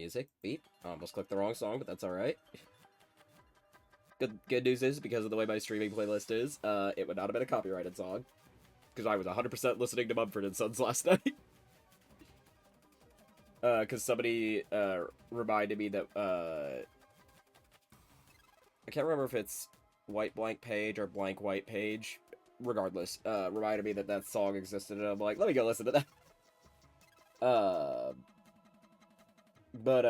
music. Beep. I almost clicked the wrong song, but that's alright. Good news is, because of the way my streaming playlist is, it would not have been a copyrighted song. Because I was 100% listening to Mumford & Sons last night. Because somebody, reminded me that, I can't remember if it's white blank page or blank white page. Regardless, reminded me that that song existed, and I'm like, let me go listen to that. But,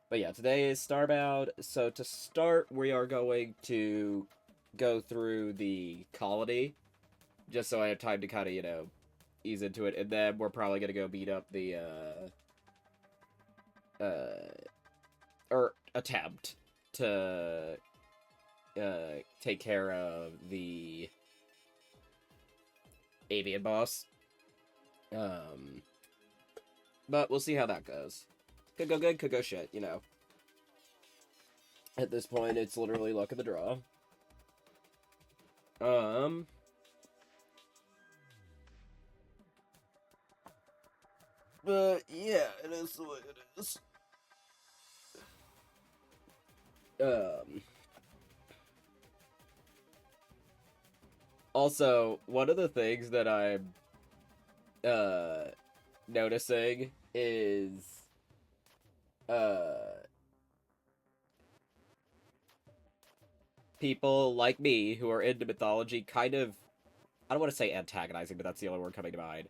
but yeah, today is Starbound, so to start, we are going to go through the colony, just so I have time to kind of, you know, ease into it, and then we're probably gonna go beat up the, or attempt to, take care of the avian boss. But we'll see how that goes. Could go good, could go shit, you know. At this point, it's literally luck of the draw. But, yeah, it is the way it is. Also, one of the things that I'm, noticing is, people like me who are into mythology kind of, I don't want to say antagonizing, but that's the only word coming to mind.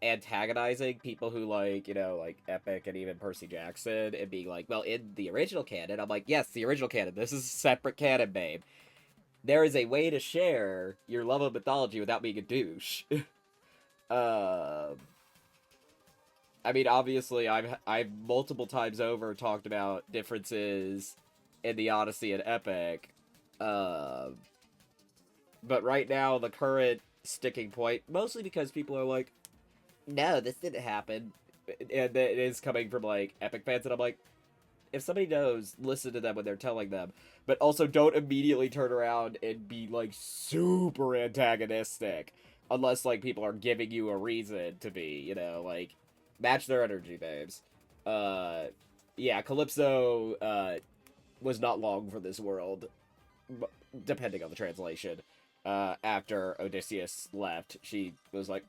Antagonizing people who like, you know, like Epic and even Percy Jackson, and being like, well, in the original canon, I'm like, yes, the original canon, this is a separate canon, babe. There is a way to share your love of mythology without being a douche. I mean, obviously, I've multiple times over talked about differences in the Odyssey and Epic, but right now, the current sticking point, mostly because people are like, no, this didn't happen, and it is coming from, like, Epic fans, and I'm like, if somebody knows, listen to them when they're telling them, but also don't immediately turn around and be, like, super antagonistic, unless, like, people are giving you a reason to be, you know, like, match their energy, babes. Yeah, Calypso, was not long for this world, depending on the translation. After Odysseus left, she was like,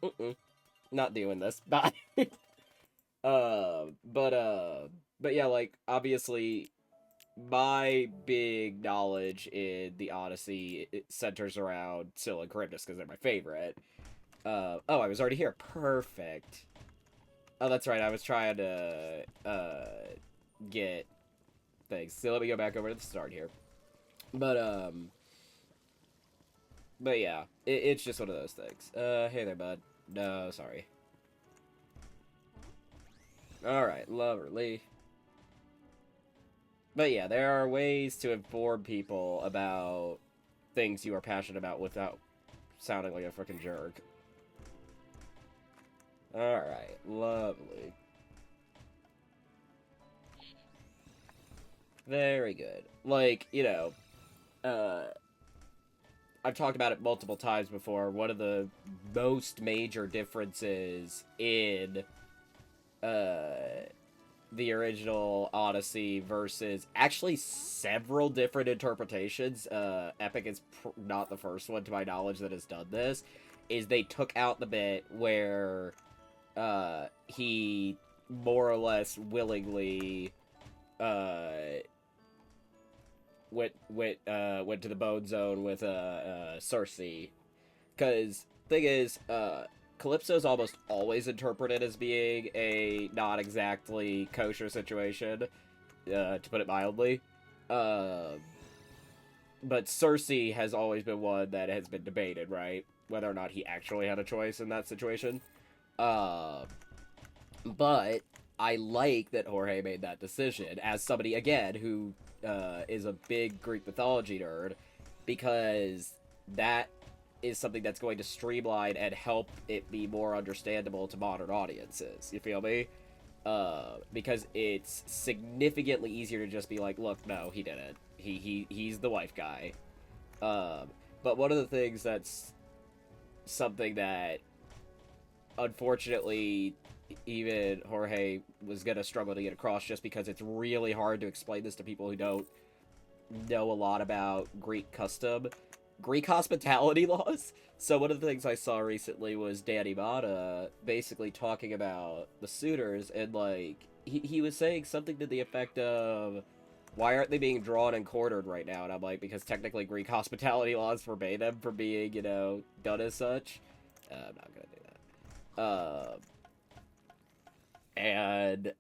not doing this, bye. But yeah, like, obviously, my big knowledge in the Odyssey, it centers around Scylla and Charybdis, because they're my favorite. Oh, I was already here. Perfect. Oh, that's right, I was trying to, get things. So let me go back over to the start here. But yeah, it's just one of those things. Hey there, bud. No, sorry. Alright, lovely. But yeah, there are ways to inform people about things you are passionate about without sounding like a freaking jerk. Alright, lovely. Very good. Like, you know, I've talked about it multiple times before. One of the most major differences in, the original Odyssey versus actually several different interpretations. Epic is not the first one, to my knowledge, that has done this. Is they took out the bit where he more or less willingly went to the Bone Zone with Cersei, because thing is, Calypso's almost always interpreted as being a not exactly kosher situation, to put it mildly. But Cersei has always been one that has been debated, right? Whether or not he actually had a choice in that situation. But I like that Jorge made that decision, as somebody, again, who is a big Greek mythology nerd, because that is something that's going to streamline and help it be more understandable to modern audiences. You feel me? Because it's significantly easier to just be like, look, no, he didn't. He's the wife guy. But one of the things that's something that, unfortunately, even Jorge was gonna struggle to get across, just because it's really hard to explain this to people who don't know a lot about Greek hospitality laws. So one of the things I saw recently was Danny Mata basically talking about the suitors, and like he was saying something to the effect of, why aren't they being drawn and quartered right now? And I'm like, because technically Greek hospitality laws forbade them from being, done as such. I'm not gonna do that. And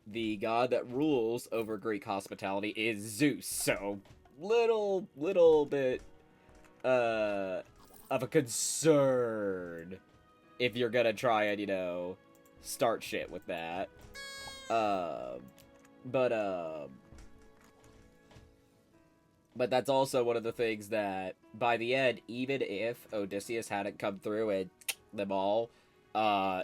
the god that rules over Greek hospitality is Zeus. So little bit of a concern if you're gonna try and, start shit with that. But that's also one of the things that, by the end, even if Odysseus hadn't come through and them all,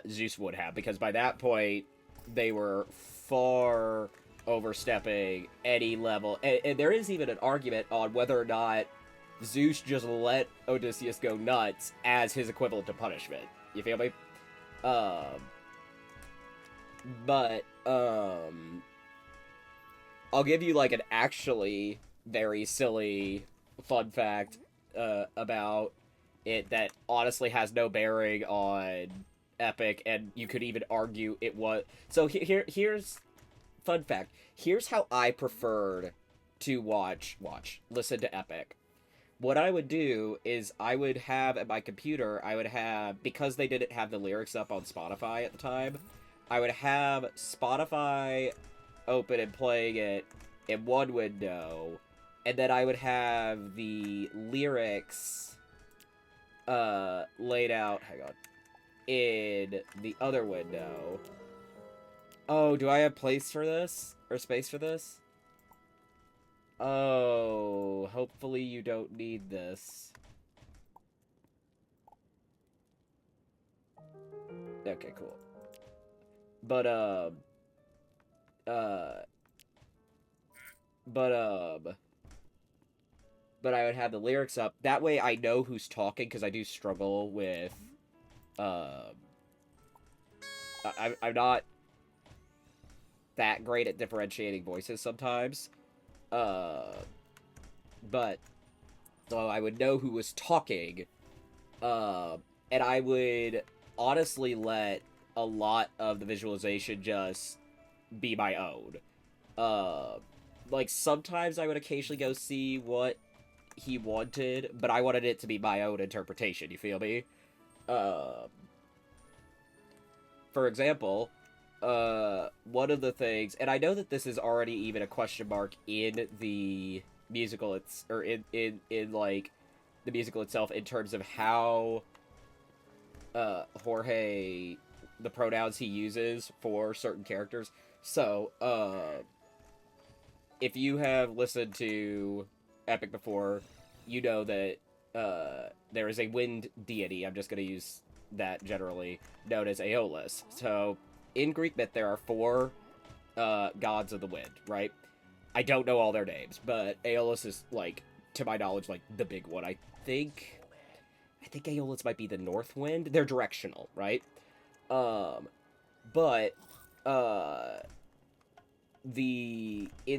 Zeus would have, because by that point, they were far overstepping any level. And there is even an argument on whether or not Zeus just let Odysseus go nuts as his equivalent to punishment. You feel me? But I'll give you, like, an actually very silly fun fact about it that honestly has no bearing on Epic, and you could even argue it was. So here's fun fact. Here's how I preferred to listen to Epic. What I would do is I would have at my computer, because they didn't have the lyrics up on Spotify at the time, I would have Spotify open and playing it in one window, and then I would have the lyrics laid out, hang on, in the other window. Oh, do I have place for this? Or space for this? Oh, hopefully you don't need this. Okay, cool. But I would have the lyrics up. That way I know who's talking, because I do struggle with, I'm not that great at differentiating voices sometimes. But, so I would know who was talking, and I would honestly let a lot of the visualization just be my own. Like, sometimes I would occasionally go see what he wanted, but I wanted it to be my own interpretation, you feel me? For example, one of the things, and I know that this is already even a question mark in the musical, in like, the musical itself, in terms of how, Jorge, the pronouns he uses for certain characters. So, if you have listened to Epic before, you know that there is a wind deity, I'm just going to use that generally, known as Aeolus. So, in Greek myth, there are 4 gods of the wind, right? I don't know all their names, but Aeolus is, like, to my knowledge, like, the big one. I think Aeolus might be the north wind. They're directional, right? But in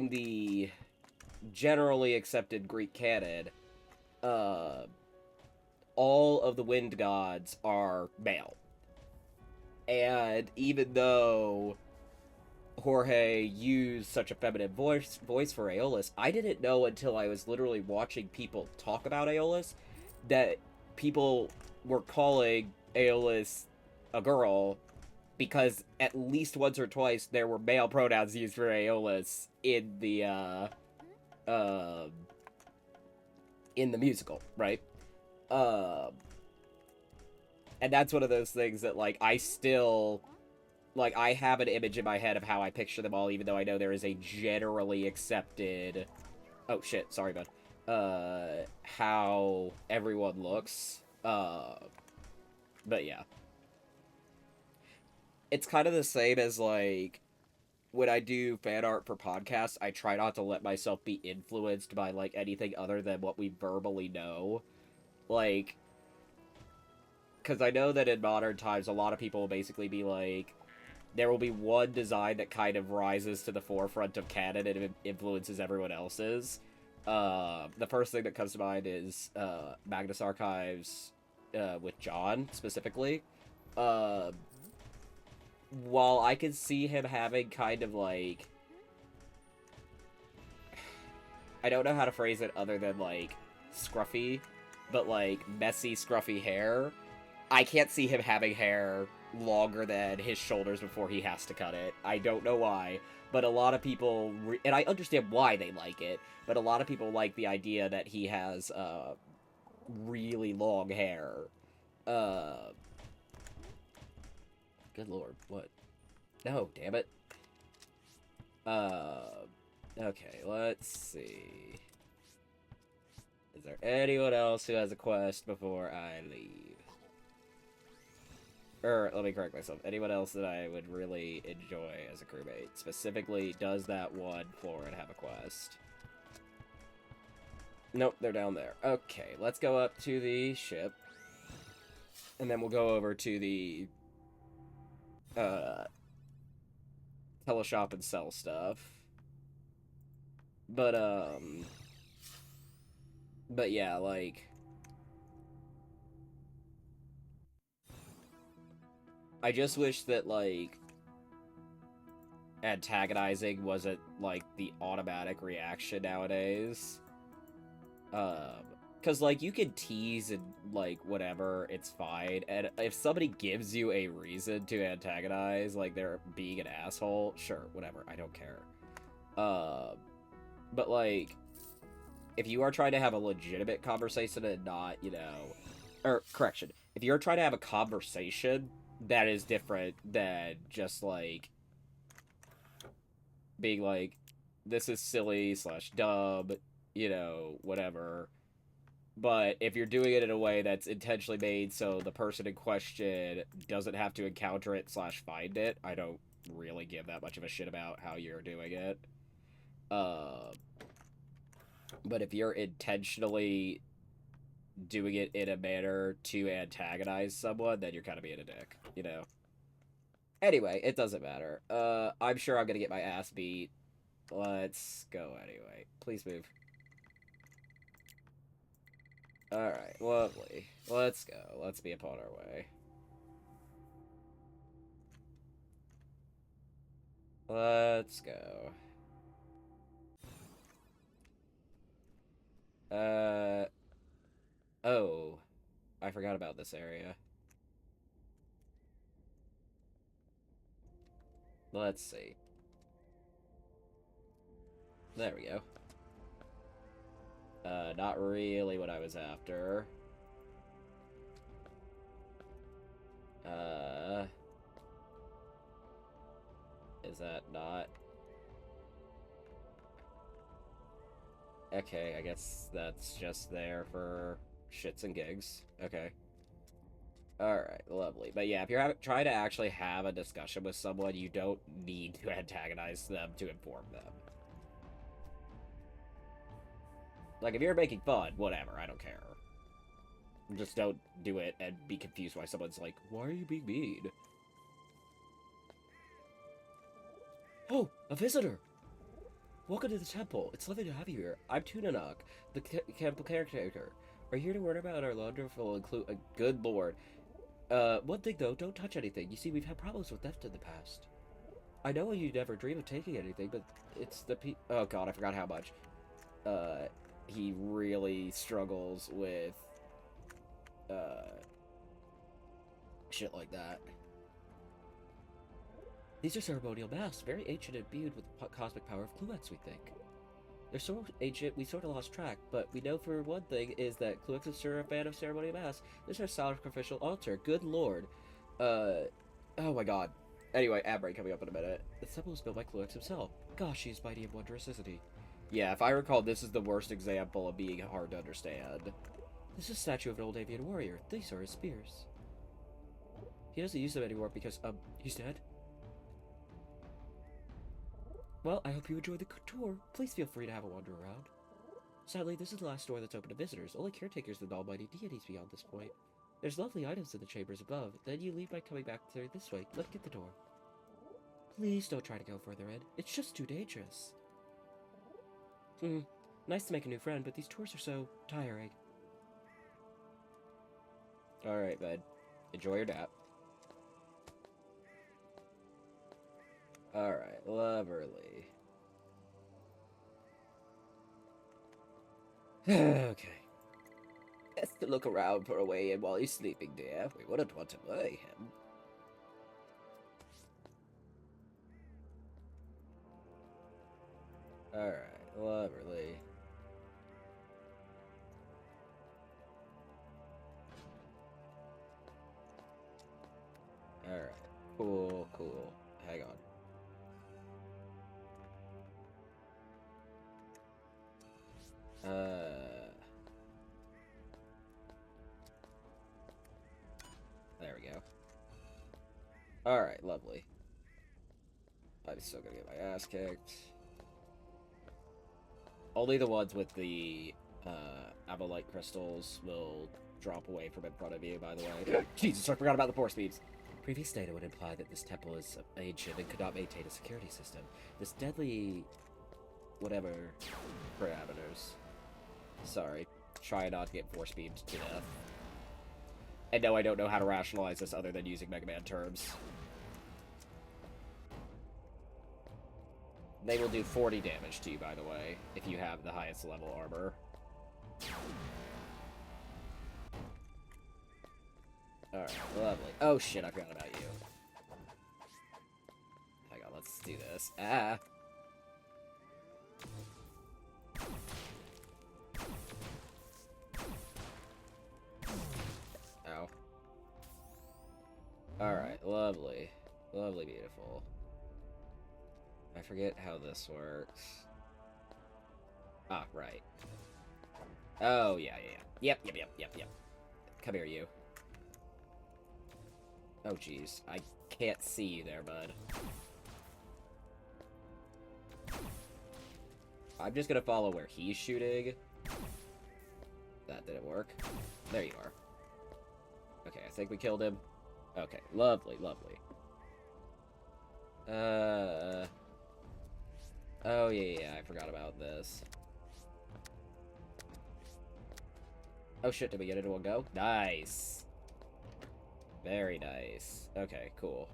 the generally accepted Greek canon, all of the wind gods are male. And even though Jorge used such a feminine voice for Aeolus, I didn't know until I was literally watching people talk about Aeolus that people were calling Aeolus a girl, because at least once or twice there were male pronouns used for Aeolus in the musical, right? And that's one of those things that, like, I still, like, I have an image in my head of how I picture them all, even though I know there is a generally accepted, oh shit, sorry bud, how everyone looks. But yeah. It's kind of the same as, like, when I do fan art for podcasts, I try not to let myself be influenced by, like, anything other than what we verbally know. Like, because I know that in modern times, a lot of people will basically be like, there will be one design that kind of rises to the forefront of canon and influences everyone else's. The first thing that comes to mind is Magnus Archives with John, specifically. Uh, while I can see him having kind of like... I don't know how to phrase it other than like scruffy, but like messy, scruffy hair. I can't see him having hair longer than his shoulders before he has to cut it. I don't know why, but a lot of people, and I understand why they like it, but a lot of people like the idea that he has really long hair. Good lord, what? No, damn it. Okay, let's see. Is there anyone else who has a quest before I leave? Or, let me correct myself. Anyone else that I would really enjoy as a crewmate? Specifically, does that one floor have a quest? Nope, they're down there. Okay, let's go up to the ship. And then we'll go over to the... teleshop and sell stuff. But yeah, like... I just wish that, like, antagonizing wasn't, like, the automatic reaction nowadays. Because, like, you can tease and, like, whatever, it's fine. And if somebody gives you a reason to antagonize, like, they're being an asshole, sure, whatever, I don't care. But, like, if you are trying to have a legitimate conversation and not, you know... Or, correction, if you're trying to have a conversation... that is different than just, like, being like, this is silly / dumb, you know, whatever. But if you're doing it in a way that's intentionally made so the person in question doesn't have to encounter it / find it, I don't really give that much of a shit about how you're doing it. But if you're intentionally doing it in a manner to antagonize someone, then you're kind of being a dick, you know? Anyway, it doesn't matter. I'm sure I'm gonna get my ass beat. Let's go anyway. Please move. Alright, lovely. Let's go. Let's be upon our way. Let's go. Oh. I forgot about this area. Let's see. There we go. Not really what I was after. Is that not... Okay, I guess that's just there for shits and gigs. Okay. Alright, lovely. But yeah, if you're trying to actually have a discussion with someone, you don't need to antagonize them to inform them. Like, if you're making fun, whatever, I don't care. Just don't do it and be confused why someone's like, why are you being mean? Oh, a visitor! Welcome to the temple. It's lovely to have you here. I'm Tunanok, the temple caretaker. We're here to learn about our wonderful include a good lord. One thing though, don't touch anything. You see, we've had problems with theft in the past. I know you never dream of taking anything, but it's the oh god, I forgot how much. He really struggles with, shit like that. These are ceremonial masks, very ancient and imbued with the cosmic power of Cluex, we think. They're so ancient, we sort of lost track, but we know for one thing is that Cluex is sure a fan of ceremonial masks. This is our sacrificial altar, good lord. Oh my god. Anyway, ad break coming up in a minute. The temple was built by Cluex himself. Gosh, he's mighty and wondrous, isn't he? Yeah, if I recall, this is the worst example of being hard to understand. This is a statue of an old avian warrior. These are his spears. He doesn't use them anymore because, he's dead? Well, I hope you enjoy the tour. Please feel free to have a wander around. Sadly, this is the last door that's open to visitors. Only caretakers and almighty deities beyond this point. There's lovely items in the chambers above. Then you leave by coming back through this way. Look at the door. Please don't try to go further in. It's just too dangerous. Nice to make a new friend, but these tours are so tiring. Alright, bud. Enjoy your nap. Alright, lovely. Okay. Best to look around for a way in while he's sleeping, dear. We wouldn't want to worry him. Alright, lovely. Alright, cool, cool. Hang on. There we go. Alright, lovely. I'm still gonna get my ass kicked. Only the ones with the, Abolite crystals will drop away from in front of you, by the way. Jesus, I forgot about the force beams! Previous data would imply that this temple is ancient and could not maintain a security system. This deadly... whatever... parameters. Sorry. Try not to get force beamed to death. And no, I don't know how to rationalize this other than using Mega Man terms. They will do 40 damage to you, by the way, if you have the highest level armor. Alright, lovely. Oh shit, I forgot about you. Hang on, let's do this. Ah! Ow. Alright, lovely. Lovely, beautiful. I forget how this works. Ah, right. Oh, yeah. Yep. Come here, you. Oh, jeez. I can't see you there, bud. I'm just gonna follow where he's shooting. That didn't work. There you are. Okay, I think we killed him. Okay, lovely. Oh, yeah, I forgot about this. Oh shit, did we get it in one go? Nice! Very nice. Okay, cool.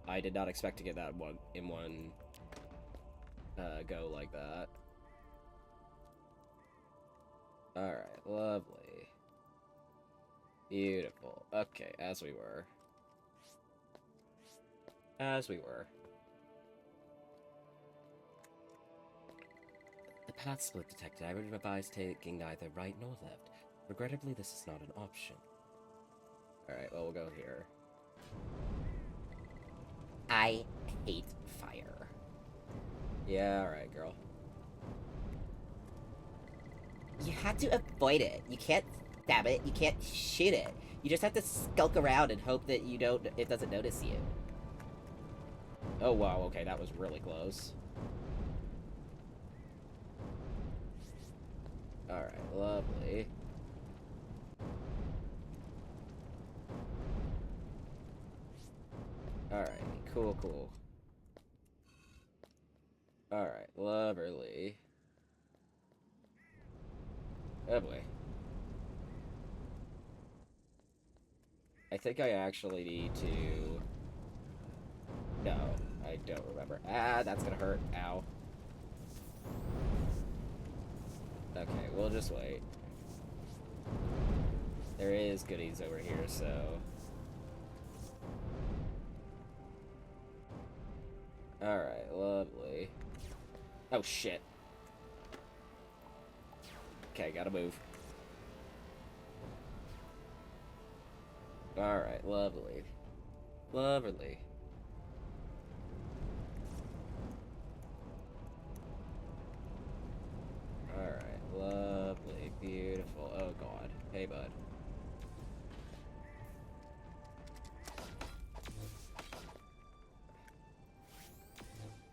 I did not expect to get that in one go like that. Alright, lovely. Beautiful. Okay, as we were. The path split detected. I would advise taking neither right nor left. Regrettably, this is not an option. Alright, well, we'll go here. I hate fire. Yeah, alright, girl. You have to avoid it. You can't stab it. You can't shoot it. You just have to skulk around and hope that it doesn't notice you. Oh, wow, okay, that was really close. Alright, lovely. Alright, cool. Alright, lovely. Oh boy. I think I actually need to... No, I don't remember. Ah, that's gonna hurt. Ow. Okay, we'll just wait. There is goodies over here, so... Alright, lovely. Oh, shit. Okay, gotta move. Alright, lovely. Lovely. Alright, lovely, beautiful. Oh god. Hey, bud.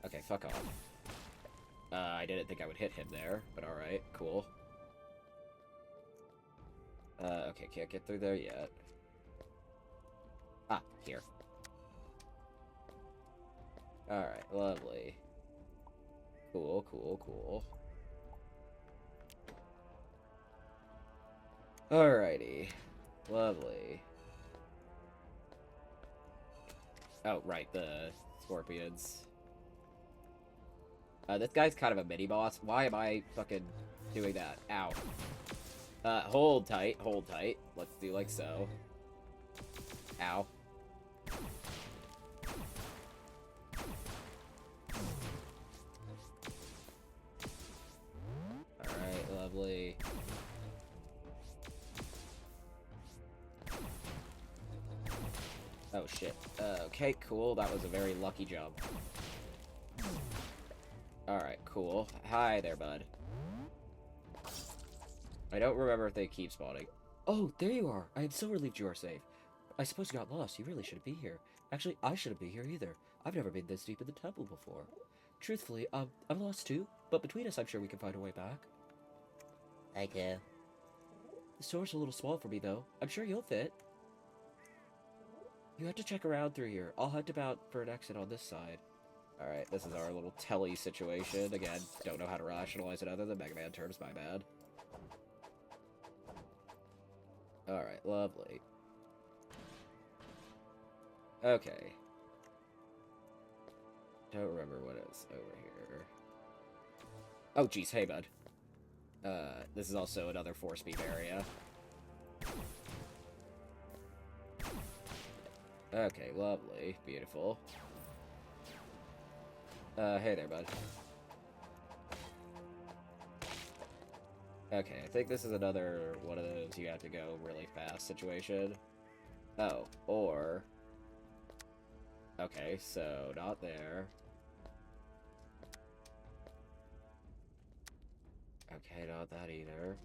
Okay, fuck off. I didn't think I would hit him there, but alright, cool. Okay, can't get through there yet. Ah, here. Alright, lovely. Cool, cool, cool. Alrighty. Lovely. Oh, right, the scorpions. This guy's kind of a mini-boss. Why am I fucking doing that? Ow. Hold tight, hold tight. Let's do like so. Ow. Alright, lovely. Oh, shit. Okay, cool. That was a very lucky jump. Alright, cool. Hi there, bud. I don't remember if they keep spawning. Oh, there you are. I am so relieved you are safe. I suppose you got lost. You really shouldn't be here. Actually, I shouldn't be here either. I've never been this deep in the temple before. Truthfully, I'm lost too. But between us, I'm sure we can find a way back. I do. The store's a little small for me, though. I'm sure you'll fit. You have to check around through here. I'll hunt about for an exit on this side. Alright, this is our little telly situation. Again, don't know how to rationalize it other than Mega Man terms, my bad. Alright, lovely. Okay. Don't remember what is over here. Oh, jeez, hey, bud. This is also another 4-speed area. Okay, lovely. Beautiful. Hey there, bud. Okay, I think this is another one of those you have to go really fast situation. Oh, or... Okay, so not there. Okay, not that either.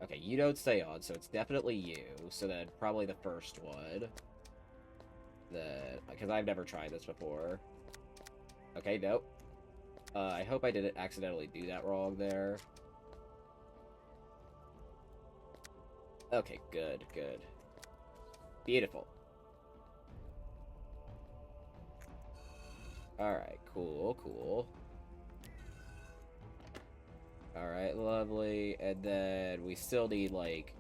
Okay, you don't stay on, so it's definitely you. So then probably the first one. Because I've never tried this before. Okay, nope. I hope I didn't accidentally do that wrong there. Okay, good, good. Beautiful. Alright, cool, cool. Alright, lovely. And then we still need, like...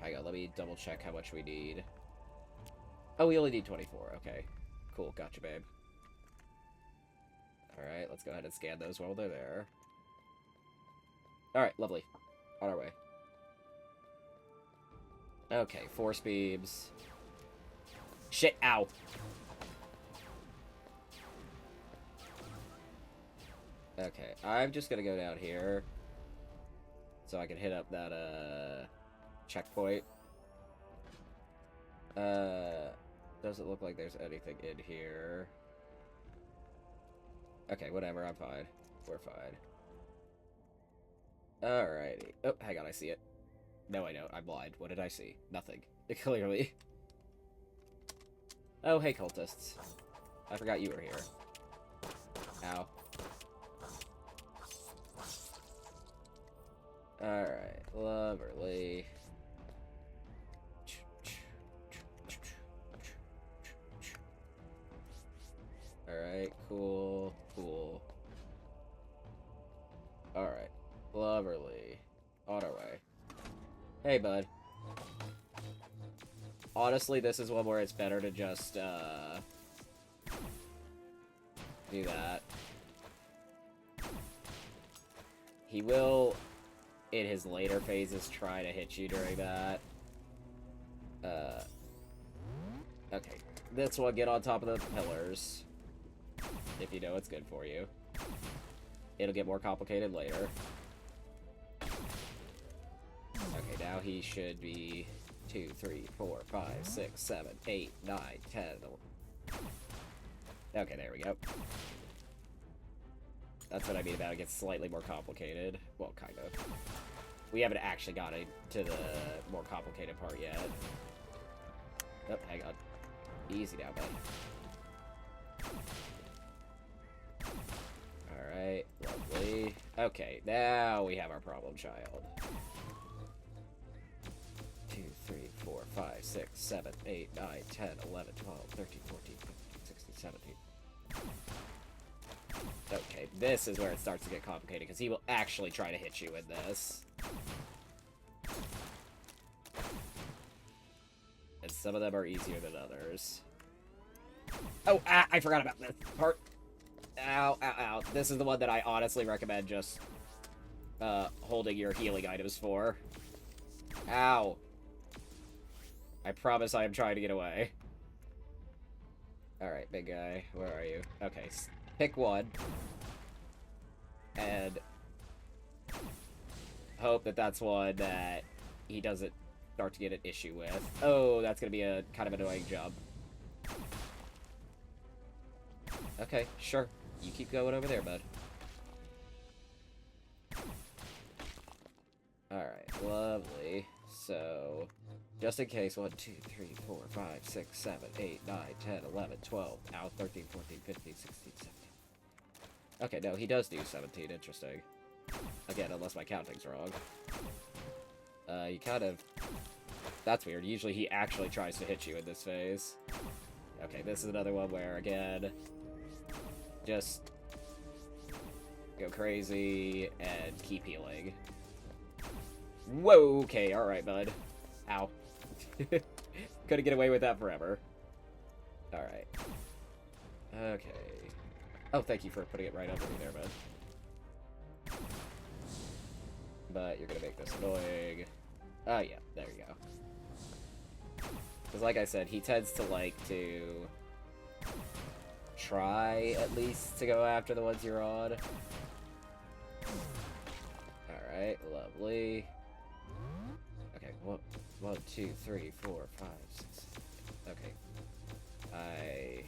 Hang on, let me double check how much we need. Oh, we only need 24. Okay. Cool, gotcha, babe. Alright, let's go ahead and scan those while they're there. Alright, lovely. On our way. Okay, 4 speeds. Shit, ow! Okay, I'm just gonna go down here. So I can hit up that, checkpoint. Doesn't look like there's anything in here. Okay, whatever, I'm fine. We're fine. Alrighty. Oh, hang on, I see it. No, I don't. I'm blind. What did I see? Nothing. Clearly. Oh, hey, cultists. I forgot you were here. Ow. Alright, lovely. Alright, cool, cool. Alright, lovely. On our way. Hey, bud. Honestly, this is one where it's better to just, do that. He will, in his later phases, try to hit you during that. Okay. This one, get on top of the pillars. If you know it's good for you. It'll get more complicated later. Okay, now he should be 2, 3, 4, 5, 6, 7, 8, 9, 10. Okay, there we go. That's what I mean about it gets slightly more complicated. Well, kind of. We haven't actually gotten to the more complicated part yet. Oh, hang on. Easy now, buddy. Alright, lovely. Okay, now we have our problem child. 5, 6, 7, 8, 9, 10, 11, 12, 13, 14, 15, 16, 17. Okay, this is where it starts to get complicated, because he will actually try to hit you in this. And some of them are easier than others. Oh, I forgot about this part. Ow, ow, ow. This is the one that I honestly recommend just holding your healing items for. Ow. I promise I am trying to get away. Alright, big guy. Where are you? Okay, pick one. And hope that that's one that he doesn't start to get an issue with. Oh, that's gonna be a kind of annoying jump. Okay, sure. You keep going over there, bud. Alright, lovely. So, just in case, 1, 2, 3, 4, 5, 6, 7, 8, 9, 10, 11, 12, now 13, 14, 15, 16, 17. Okay, no, he does do 17, interesting. Again, unless my counting's wrong. He kind of... That's weird, usually he actually tries to hit you in this phase. Okay, this is another one where, again, just go crazy and keep healing. Whoa, okay, alright, bud. Ow. Couldn't get away with that forever. Alright. Okay. Oh, thank you for putting it right under me there, bud. But you're gonna make this annoying. Oh, yeah, there you go. Because like I said, he tends to like to try, at least, to go after the ones you're on. Alright, lovely. Okay, 1, 2, 3, 4, 5, 6. Okay. I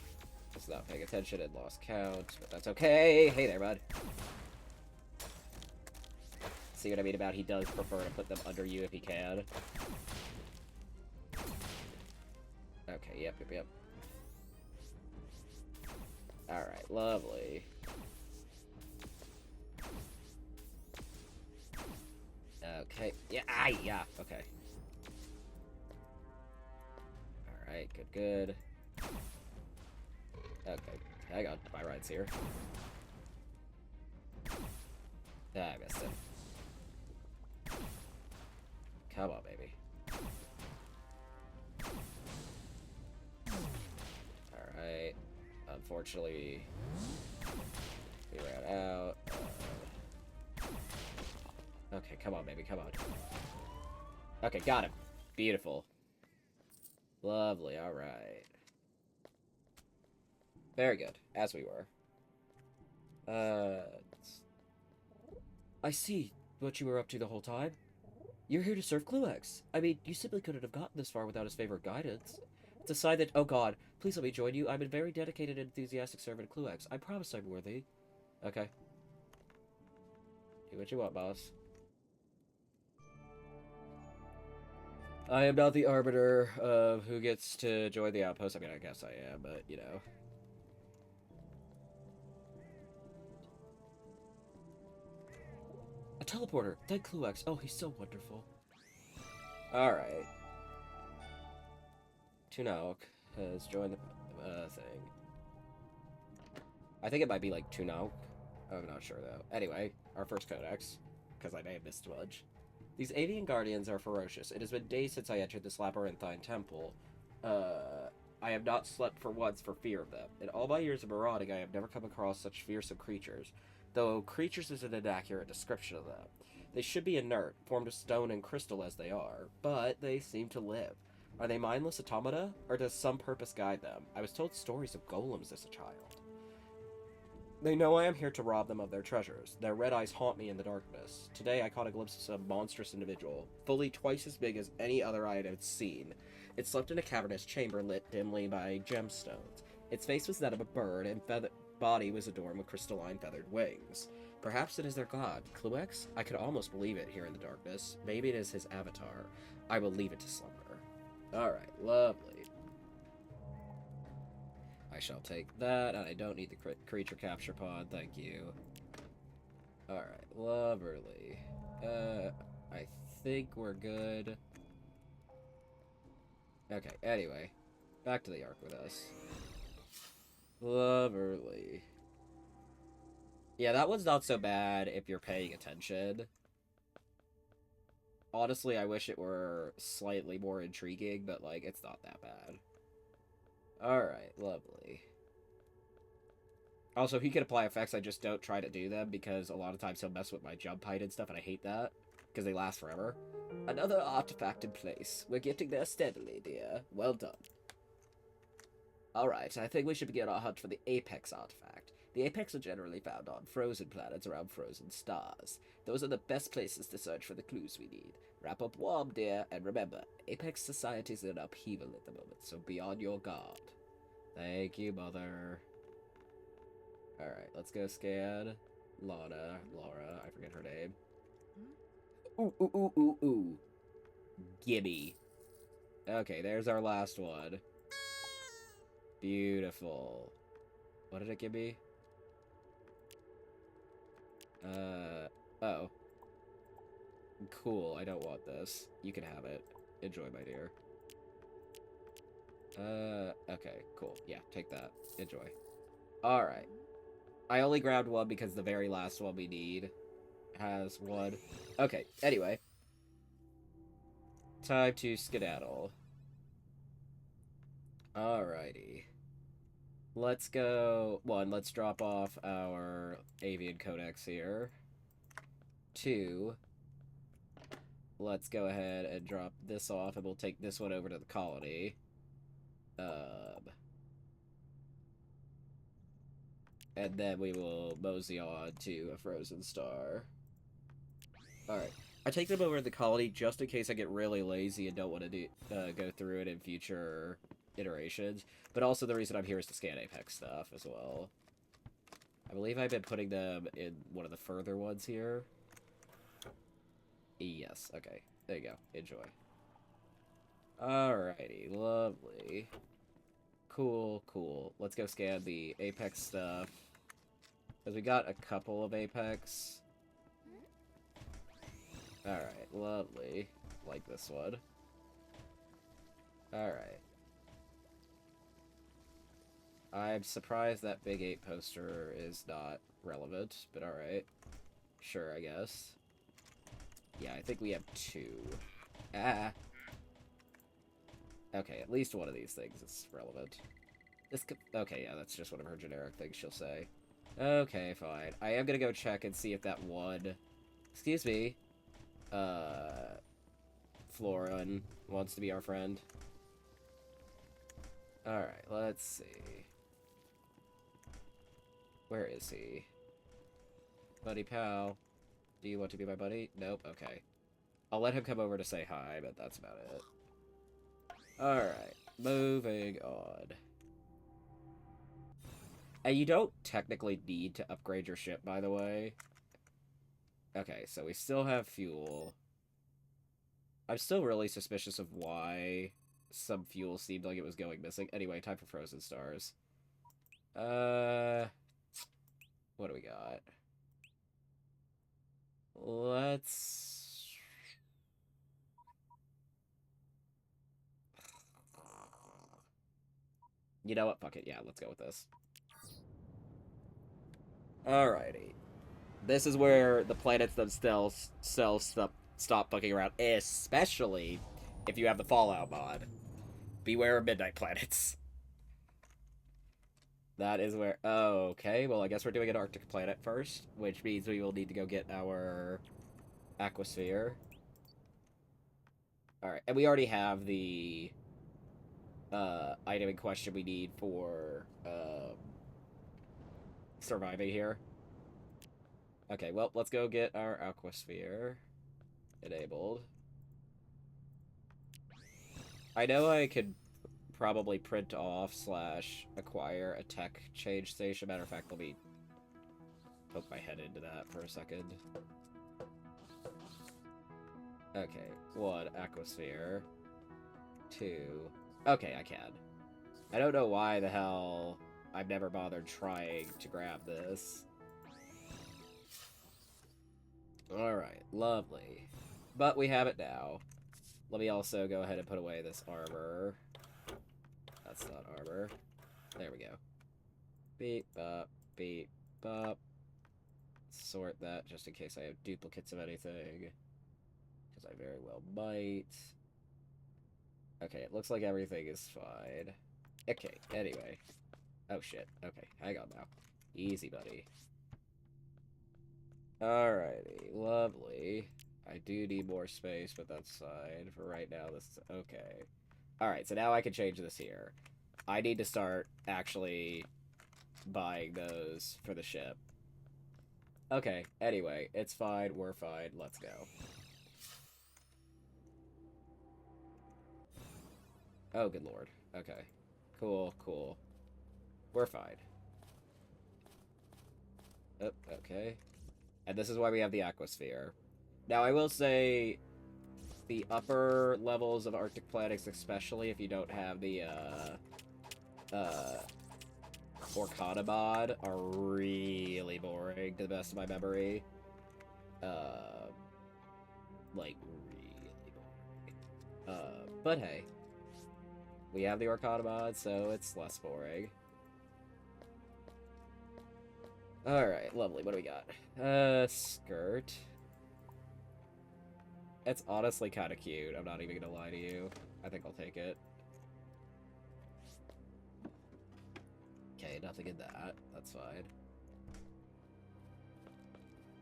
was not paying attention and lost count, but that's okay. Hey there, bud. See what I mean about he does prefer to put them under you if he can. Okay, yep. Alright, lovely. Okay, yeah, okay. Alright, good. Okay, hang on, my ride's here. Ah, I missed him. Come on, baby. Alright. Unfortunately, we ran out. Okay, come on, baby, come on. Okay, got him. Beautiful. Lovely, alright. Very good, as we were. I see what you were up to the whole time. You're here to serve Cluex. I mean, you simply couldn't have gotten this far without his favorite guidance. Decide that, oh god, please let me join you. I'm a very dedicated and enthusiastic servant of Cluex. I promise I'm worthy. Okay. Do what you want, boss. I am not the arbiter of who gets to join the outpost. I mean, I guess I am, but, you know. A teleporter! Thank Cluex. Oh, he's so wonderful. Alright. Tunauk has joined the thing. I think it might be like Tunauk. I'm not sure, though. Anyway, our first codex, because I may have missed much. These avian guardians are ferocious. It has been days since I entered this labyrinthine temple. I have not slept for once for fear of them. In all my years of marauding, I have never come across such fearsome creatures. Though creatures is an inaccurate description of them. They should be inert, formed of stone and crystal as they are, but they seem to live. Are they mindless automata, or does some purpose guide them? I was told stories of golems as a child. They know I am here to rob them of their treasures. Their red eyes haunt me in the darkness. Today I caught a glimpse of some monstrous individual, fully twice as big as any other I had seen. It slept in a cavernous chamber lit dimly by gemstones. Its face was that of a bird, and body was adorned with crystalline feathered wings. Perhaps it is their god, Cluex? I could almost believe it here in the darkness. Maybe it is his avatar. I will leave it to slumber. Alright, lovely. I shall take that, and I don't need the creature capture pod, thank you. Alright, lovely. I think we're good. Okay, anyway. Back to the Ark with us. Lovely. Yeah, that one's not so bad if you're paying attention. Honestly, I wish it were slightly more intriguing, but, like, it's not that bad. Alright, lovely. Also, he can apply effects, I just don't try to do them, because a lot of times he'll mess with my jump height and stuff, and I hate that, because they last forever. Another artifact in place. We're getting there steadily, dear. Well done. Alright, I think we should begin our hunt for the Apex artifact. The Apex are generally found on frozen planets around frozen stars. Those are the best places to search for the clues we need. Wrap up warm, dear, and remember, Apex Society's in upheaval at the moment, so be on your guard. Thank you, Mother. Alright, let's go scan Laura, I forget her name. Ooh, ooh, ooh, ooh, ooh. Gimme. Okay, there's our last one. Beautiful. What did it give me? Oh. Cool, I don't want this. You can have it. Enjoy, my dear. Okay, cool. Yeah, take that. Enjoy. Alright. I only grabbed one because the very last one we need has one. Okay, anyway. Time to skedaddle. Alrighty. Let's go... 1, let's drop off our avian codex here. 2, let's go ahead and drop this off, and we'll take this one over to the colony. And then we will mosey on to a frozen star. Alright. I take them over to the colony just in case I get really lazy and don't want to go through it in future iterations. But also the reason I'm here is to scan Apex stuff as well. I believe I've been putting them in one of the further ones here. Yes, okay. There you go. Enjoy. Alrighty, lovely. Cool, cool. Let's go scan the Apex stuff. Because we got a couple of Apex. Alright, lovely. Like this one. Alright. I'm surprised that Big 8 poster is not relevant, but alright. Sure, I guess. Yeah, I think we have 2. Ah! Okay, at least one of these things is relevant. This could... Okay, yeah, that's just one of her generic things she'll say. Okay, fine. I am gonna go check and see if that one... Excuse me. Florin wants to be our friend. Alright, let's see. Where is he? Buddy pal. Do you want to be my buddy? Nope, okay. I'll let him come over to say hi, but that's about it. Alright, moving on. And you don't technically need to upgrade your ship, by the way. Okay, so we still have fuel. I'm still really suspicious of why some fuel seemed like it was going missing. Anyway, time for frozen stars. What do we got? Let's... You know what? Fuck it. Yeah, let's go with this. Alrighty. This is where the planets themselves stop fucking around, especially if you have the Fallout mod. Beware of midnight planets. That is where... Oh, okay, well, I guess we're doing an Arctic planet first, which means we will need to go get our aquasphere. Alright, and we already have the item in question we need for surviving here. Okay, well, let's go get our aquasphere enabled. I know I could probably print off / acquire a tech change station. Matter of fact, let me poke my head into that for a second. Okay, 1, aquasphere. 2... Okay, I can. I don't know why the hell I've never bothered trying to grab this. Alright, lovely. But we have it now. Let me also go ahead and put away this armor. whatever. There we go. Beep, bop, beep, bop. Sort that just in case I have duplicates of anything. Because I very well might. Okay, it looks like everything is fine. Okay, anyway. Oh shit. Okay, hang on now. Easy, buddy. Alrighty, lovely. I do need more space, but that's fine. For right now, this is okay. Alright, so now I can change this here. I need to start actually buying those for the ship. Okay, anyway, it's fine, we're fine, let's go. Oh, good lord. Okay. Cool, cool. We're fine. Oh, okay. And this is why we have the Aquasphere. Now, I will say, the upper levels of Arctic planets, especially if you don't have the, Orcana mod, are really boring, to the best of my memory. Like, really boring. But hey. We have the Orcana mod, so it's less boring. Alright, lovely. What do we got? Skirt. It's honestly kind of cute. I'm not even gonna lie to you. I think I'll take it. Okay, nothing in that. That's fine.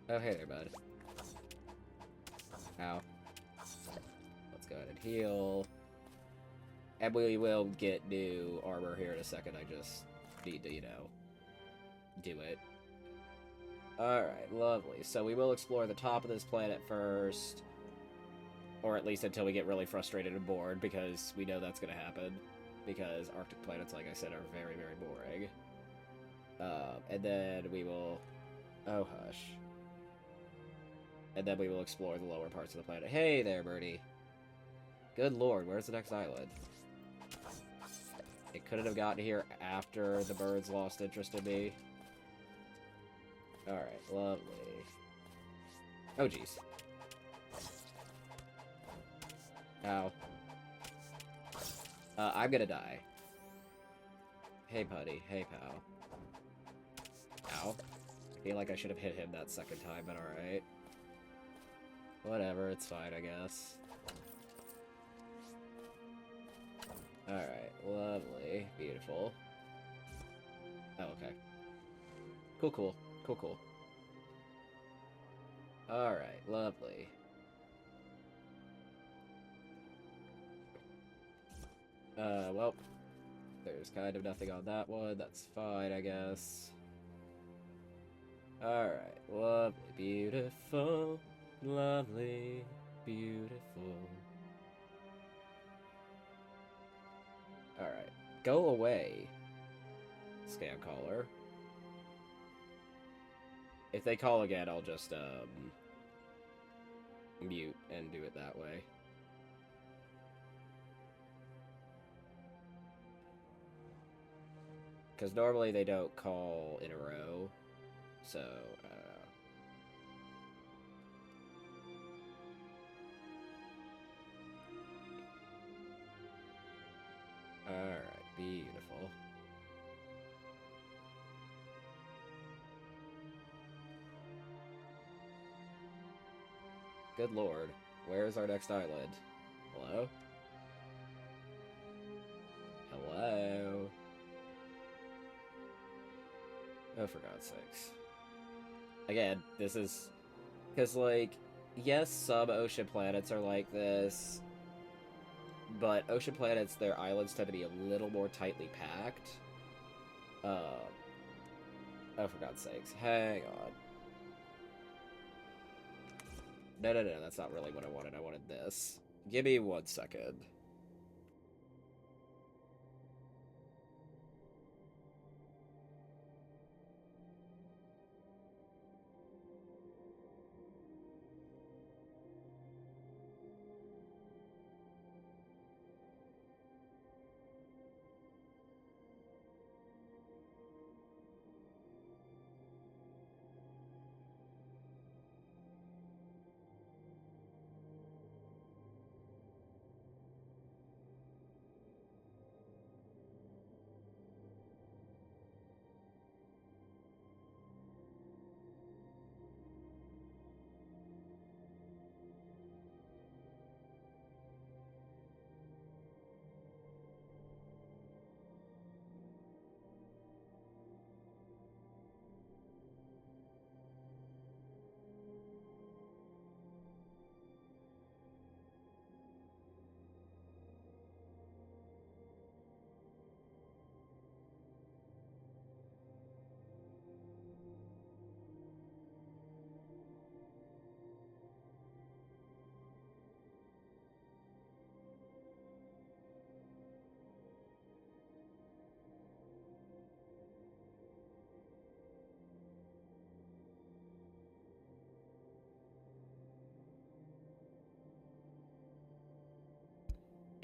Oh, hey there, bud. Ow. Let's go ahead and heal. And we will get new armor here in a second. I just need to, you know, do it. Alright, lovely. So we will explore the top of this planet first. Or at least until we get really frustrated and bored, because we know that's going to happen. Because Arctic planets, like I said, are very, very boring. And then we will... Oh, hush. And then we will explore the lower parts of the planet. Hey there, birdie. Good lord, where's the next island? It couldn't have gotten here after the birds lost interest in me. Alright, lovely. Oh, jeez. Ow. I'm gonna die. Hey, buddy. Hey, pal. Ow. I feel like I should have hit him that second time, but alright. Whatever, it's fine, I guess. Alright, lovely. Beautiful. Oh, okay. Cool, cool. Cool, cool. Alright, lovely. Well, there's kind of nothing on that one. That's fine, I guess. Alright, lovely, beautiful, lovely, beautiful. Alright, go away, scam caller. If they call again, I'll just, mute and do it that way. Because normally they don't call in a row, so, I don't know. Alright, beautiful. Good lord, where's our next island? Hello? Hello? Oh, for God's sakes. Again, this is... Because, like, yes, some ocean planets are like this, but ocean planets, their islands tend to be a little more tightly packed. Oh, for God's sakes. Hang on. No, no, no, that's not really what I wanted. I wanted this. Give me 1 second.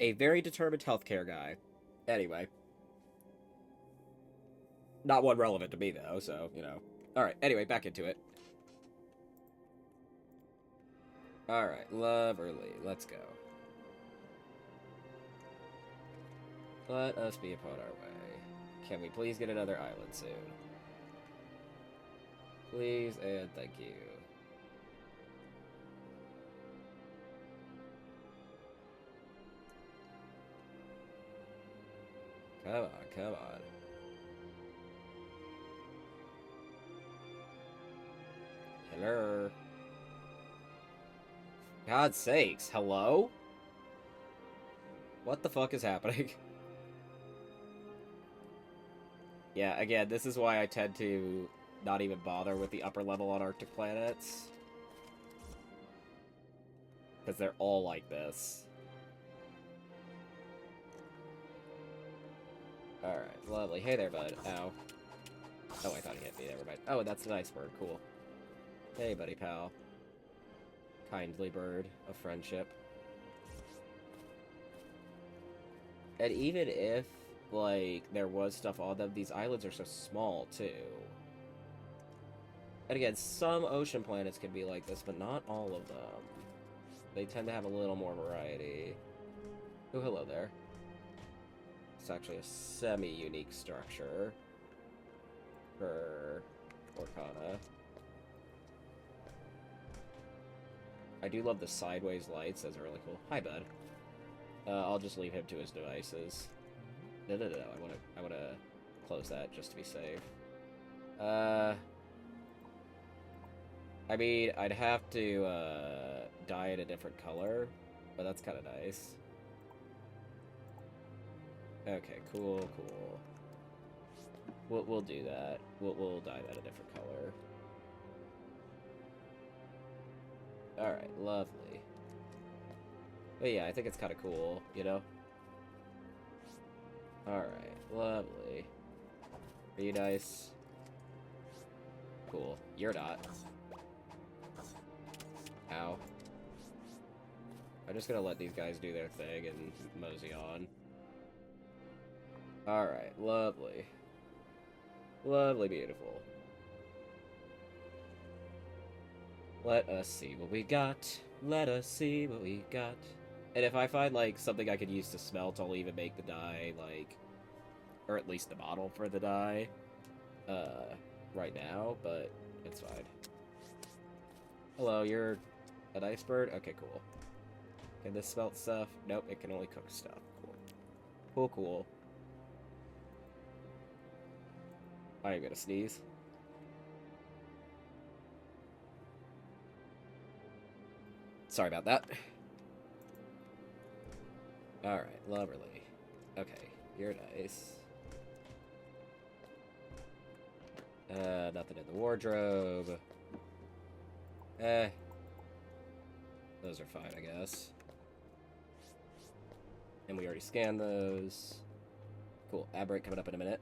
A very determined healthcare guy. Anyway. Not one relevant to me, though, so, you know. Alright, anyway, back into it. Alright, lovely. Let's go. Let us be upon our way. Can we please get another island soon? Please and thank you. Come on, come on. Hello? God's sakes, hello? What the fuck is happening? Yeah, again, this is why I tend to not even bother with the upper level on Arctic planets. Because they're all like this. Alright, lovely. Hey there, bud. Ow. Oh, I thought he hit me. Never mind. Oh, that's an ice bird. Cool. Hey, buddy pal. Kindly bird of friendship. And even if, like, there was stuff on them, these islands are so small, too. And again, some ocean planets can be like this, but not all of them. They tend to have a little more variety. Oh, hello there. It's actually a semi-unique structure for Orcana. I do love the sideways lights. Those are really cool. Hi, bud. I'll just leave him to his devices. No. I wanna close that just to be safe. I mean, I'd have to dye it a different color, but that's kind of nice. Okay, cool. We'll do that. We'll dye that a different color. Alright, lovely. But yeah, I think it's kind of cool, you know? Alright, lovely. Are you nice? Cool. You're not. Ow. I'm just gonna let these guys do their thing and mosey on. Alright, lovely. Lovely, beautiful. Let us see what we got. Let us see what we got. And if I find, like, something I could use to smelt, I'll even make the dye, like... Or at least the model for the dye. Right now, but it's fine. Hello, you're an ice bird? Okay, cool. Can this smelt stuff? Nope, it can only cook stuff. Cool. Cool. I am gonna sneeze. Sorry about that. Alright, lovely. Okay, you're nice. Nothing in the wardrobe. Those are fine, I guess. And we already scanned those. Cool, aberrant coming up in a minute.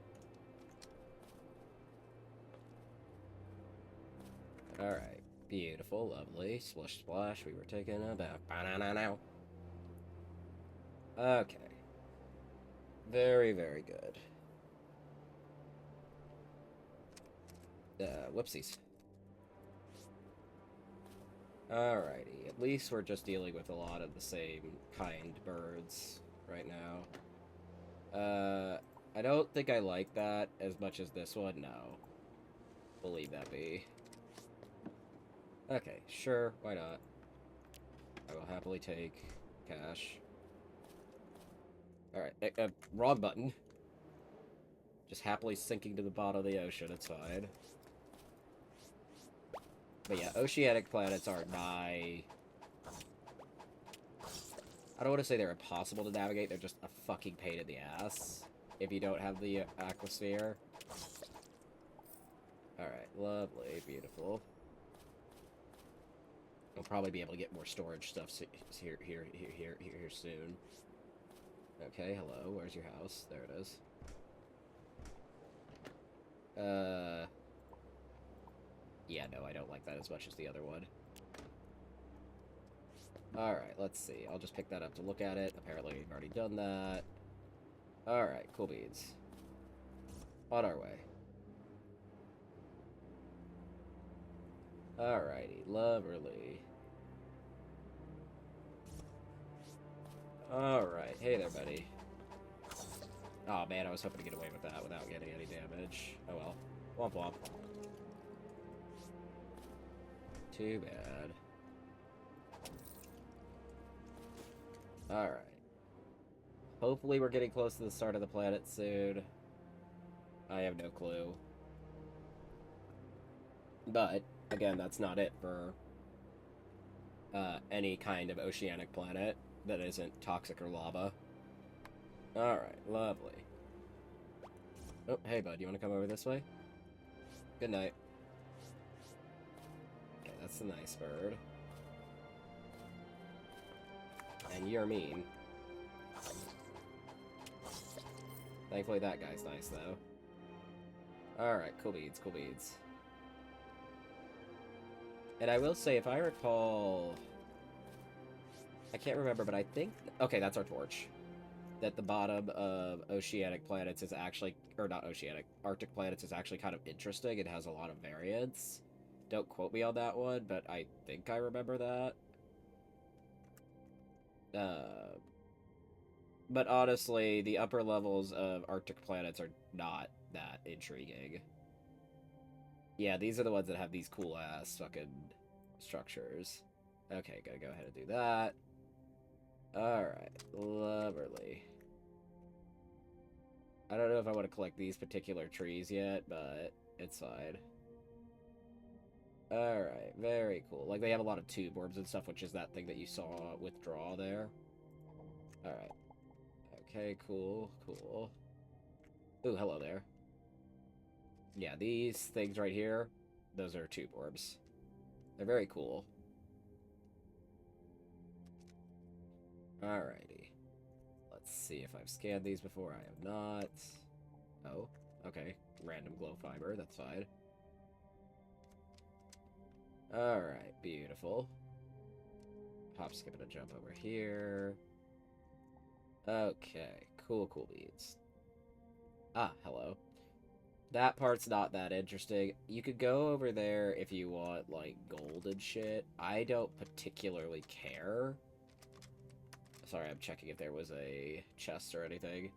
Alright, beautiful, lovely. Splish splash, we were taking a bath. Ba-na-na-now. Okay. Very, very good. Whoopsies. Alrighty, at least we're just dealing with a lot of the same kind birds right now. I don't think I like that as much as this one, no. We'll leave that be. Okay, sure, why not? I will happily take cash. Alright, wrong button. Just happily sinking to the bottom of the ocean, it's fine. But yeah, oceanic planets are nigh... I don't want to say they're impossible to navigate, they're just a fucking pain in the ass if you don't have the aquasphere. Alright, lovely, beautiful. We'll probably be able to get more storage stuff here soon. Okay, hello, where's your house? There it is. Yeah, no, I don't like that as much as the other one. Alright, let's see. I'll just pick that up to look at it. Apparently, we've already done that. Alright, cool beans. On our way. Alrighty, lovely. Alright, hey there, buddy. Oh man, I was hoping to get away with that without getting any damage. Oh well. Womp womp. Too bad. Alright. Hopefully we're getting close to the start of the planet soon. I have no clue. But, again, that's not it for any kind of oceanic planet that isn't toxic or lava. Alright, lovely. Oh, hey bud, you want to come over this way? Good night. Okay, that's the nice bird. And you're mean. Thankfully that guy's nice, though. Alright, cool beads, cool beads. And I will say, if I recall... I can't remember, but I think... Okay, that's our torch. That the bottom of oceanic planets is actually... Or not oceanic. Arctic planets is actually kind of interesting. It has a lot of variance. Don't quote me on that one, but I think I remember that. But honestly, the upper levels of Arctic planets are not that intriguing. Yeah, these are the ones that have these cool-ass fucking structures. Okay, gotta go ahead and do that. Alright, lovely. I don't know if I want to collect these particular trees yet, but it's fine. Alright, very cool. Like, they have a lot of tube orbs and stuff, which is that thing that you saw withdraw there. Alright. Okay, cool, cool. Ooh, hello there. Yeah, these things right here, those are tube orbs. They're very cool. Alrighty. Let's see if I've scanned these before. I have not. Oh, okay. Random glow fiber, that's fine. Alright, beautiful. Hop, skip, and a jump over here. Okay, cool, cool beads. Ah, hello. That part's not that interesting. You could go over there if you want, like, gold and shit. I don't particularly care. Sorry, I'm checking if there was a chest or anything.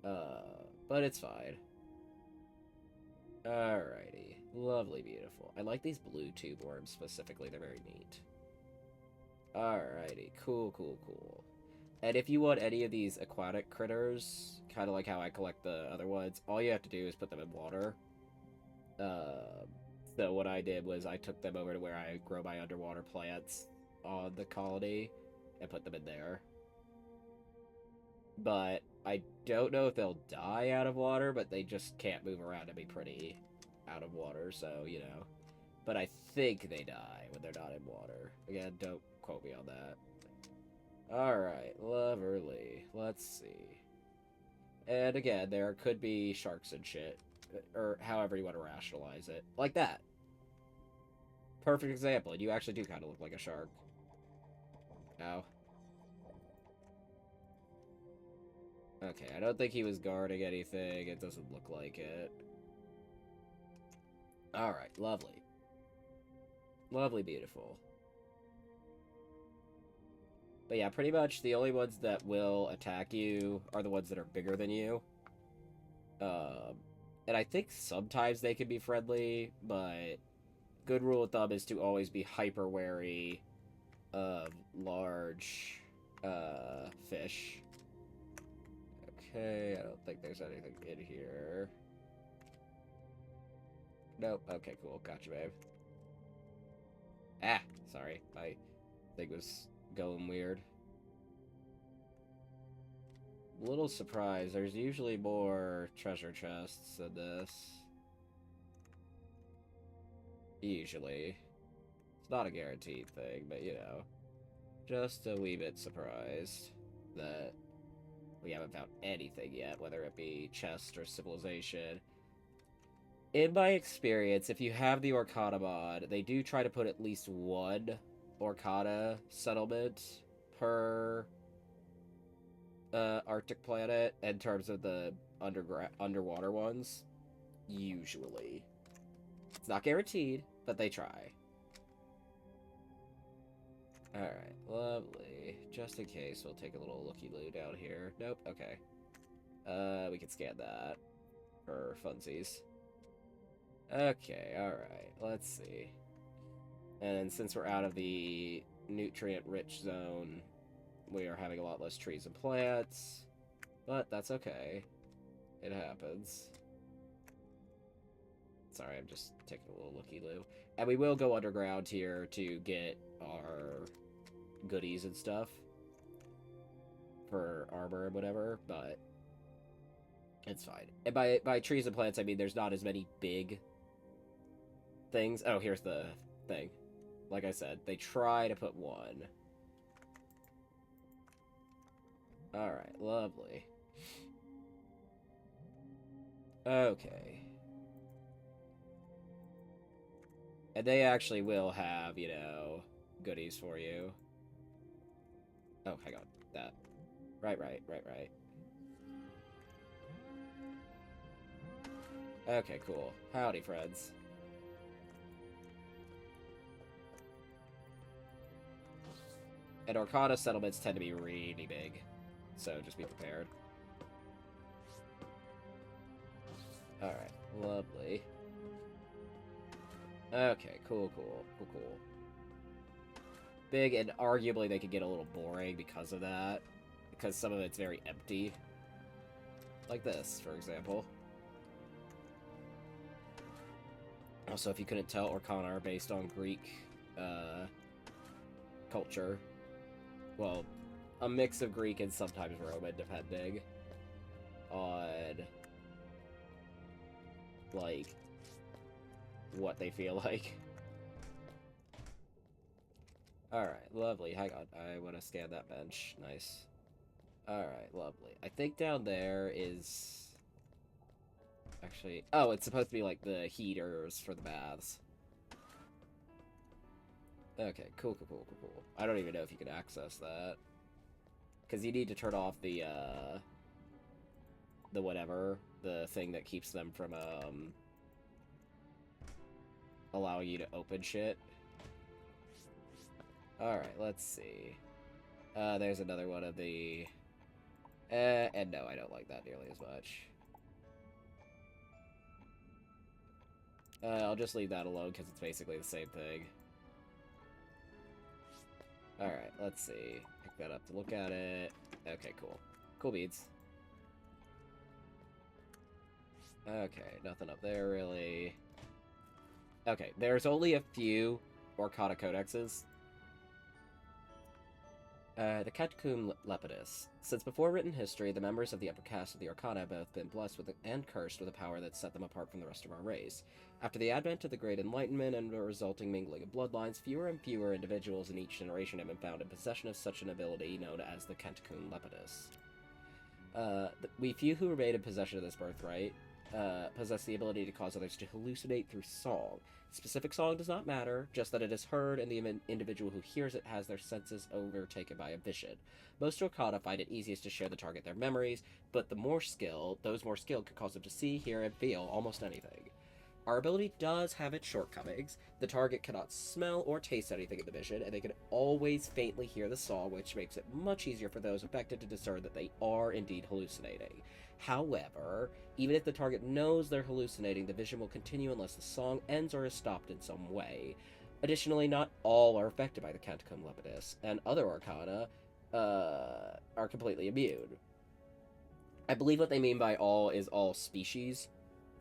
But it's fine. Alrighty. Lovely, beautiful. I like these blue tube worms specifically. They're very neat. Alrighty. Cool, cool, cool. And if you want any of these aquatic critters, kind of like how I collect the other ones, all you have to do is put them in water. So what I did was I took them over to where I grow my underwater plants on the colony and put them in there. But I don't know if they'll die out of water, but they just can't move around and be pretty out of water, so, you know. But I think they die when they're not in water. Again, don't quote me on that. Alright, lovely. Let's see. And again, there could be sharks and shit. Or however you want to rationalize it. Like that. Perfect example. And you actually do kind of look like a shark. Ow. Okay, I don't think he was guarding anything. It doesn't look like it. Alright, lovely. Lovely, beautiful. But yeah, pretty much the only ones that will attack you are the ones that are bigger than you. And I think sometimes they can be friendly, but good rule of thumb is to always be hyper wary of large fish. Okay, I don't think there's anything in here. Nope. Okay, cool. Gotcha, babe. Ah, sorry. My thing was going weird. A little surprised. There's usually more treasure chests than this. Usually. It's not a guaranteed thing, but you know. Just a wee bit surprised that we haven't found anything yet, whether it be chest or civilization. In my experience, if you have the Orcana mod, they do try to put at least one Orcata settlement per Arctic planet in terms of the underwater ones. Usually. It's not guaranteed, but they try. Alright, lovely. Just in case, we'll take a little looky-loo down here. Nope, okay. We can scan that for funsies. Okay, alright, let's see. And since we're out of the nutrient-rich zone, we are having a lot less trees and plants. But that's okay. It happens. Sorry, I'm just taking a little looky-loo. And we will go underground here to get our goodies and stuff. For armor and whatever, but it's fine. And by trees and plants, I mean there's not as many big things. Oh, here's the thing. Like I said, they try to put one. Alright, lovely. Okay. And they actually will have, you know, goodies for you. Oh, hang on. That. Right. Okay, cool. Howdy, friends. And Orcata settlements tend to be really big, so just be prepared. Alright, lovely. Okay, cool. Big, and arguably they could get a little boring because of that. Because some of it's very empty. Like this, for example. Also, if you couldn't tell, Orcana are based on Greek, culture. Well, a mix of Greek and sometimes Roman, depending on, like, what they feel like. Alright, lovely. Hang on. I want to scan that bench. Nice. Alright, lovely. I think down there is... Actually... Oh, it's supposed to be, like, the heaters for the baths. Okay, cool. I don't even know if you can access that. Because you need to turn off the whatever. The thing that keeps them from, allowing you to open shit. Alright, let's see. There's another one of the... and no, I don't like that nearly as much. I'll just leave that alone, because it's basically the same thing. Alright, let's see. Pick that up to look at it. Okay, cool. Cool beads. Okay, nothing up there, really. Okay, there's only a few Orcata codexes. The Catacomb Lepidus. Since before written history, the members of the upper caste of the Orcana have both been blessed with and cursed with a power that set them apart from the rest of our race. After the advent of the Great Enlightenment and the resulting mingling of bloodlines, fewer and fewer individuals in each generation have been found in possession of such an ability known as the Catacomb Lepidus. We few who remain in possession of this birthright possess the ability to cause others to hallucinate through song. Specific song does not matter, just that it is heard and the individual who hears it has their senses overtaken by a vision. Most Orcana find it easiest to share the target their memories, but those more skilled could cause them to see, hear, and feel almost anything. Our ability does have its shortcomings. The target cannot smell or taste anything in the vision, and they can always faintly hear the song, which makes it much easier for those affected to discern that they are indeed hallucinating. However, even if the target knows they're hallucinating, the vision will continue unless the song ends or is stopped in some way. Additionally, not all are affected by the Catacomb Lepidus, and other Arcana are completely immune. I believe what they mean by all is all species.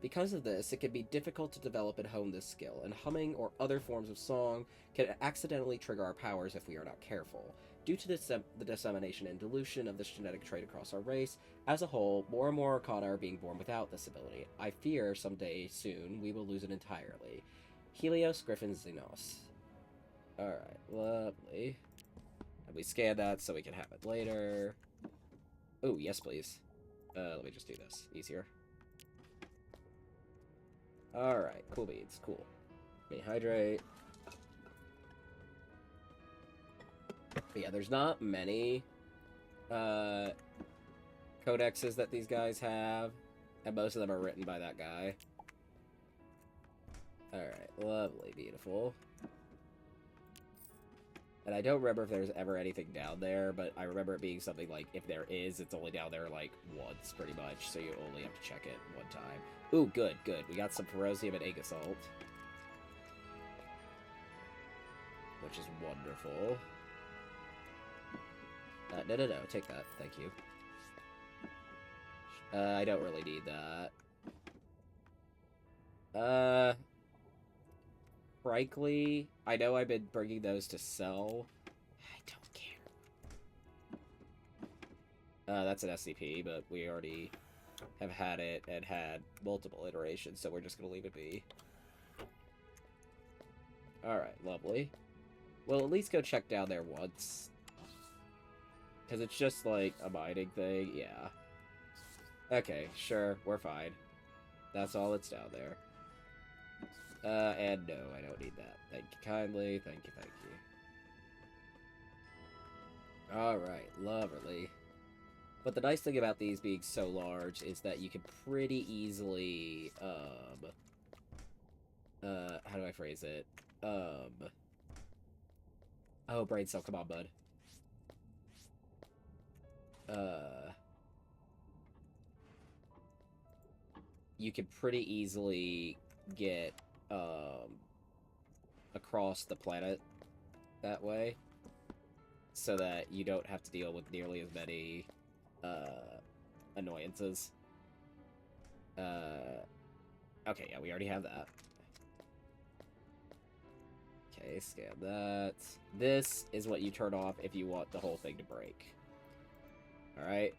Because of this, it can be difficult to develop and hone this skill, and humming or other forms of song can accidentally trigger our powers if we are not careful. Due to the dissemination and dilution of this genetic trait across our race, as a whole, more and more Arcana are being born without this ability. I fear someday soon we will lose it entirely. Helios Griffin Xenos. Alright, lovely. And we scan that so we can have it later. Oh, yes please. Let me just do this. Easier. Alright, cool beads, cool. Let me hydrate. But yeah, there's not many codexes that these guys have, and most of them are written by that guy. Alright, lovely, beautiful. And I don't remember if there's ever anything down there, but I remember it being something like, if there is, it's only down there, like, once, pretty much, so you only have to check it one time. Ooh, good, good. We got some Ferocium and Egg Assault. Which is wonderful. No, take that, thank you. I don't really need that. Frankly, I know I've been bringing those to sell. I don't care. That's an SCP, but we already have had it and had multiple iterations, so we're just gonna leave it be. Alright, lovely. We'll at least go check down there once. Because it's just, like, a mining thing, yeah. Okay, sure, we're fine. That's all that's down there. And no, I don't need that. Thank you kindly, thank you, thank you. Alright, lovely. But the nice thing about these being so large is that you can pretty easily, how do I phrase it? Oh, brain cell, come on, bud. You can pretty easily get, across the planet that way, so that you don't have to deal with nearly as many, annoyances. Okay, yeah, we already have that. Okay, scan that. This is what you turn off if you want the whole thing to break. Alright?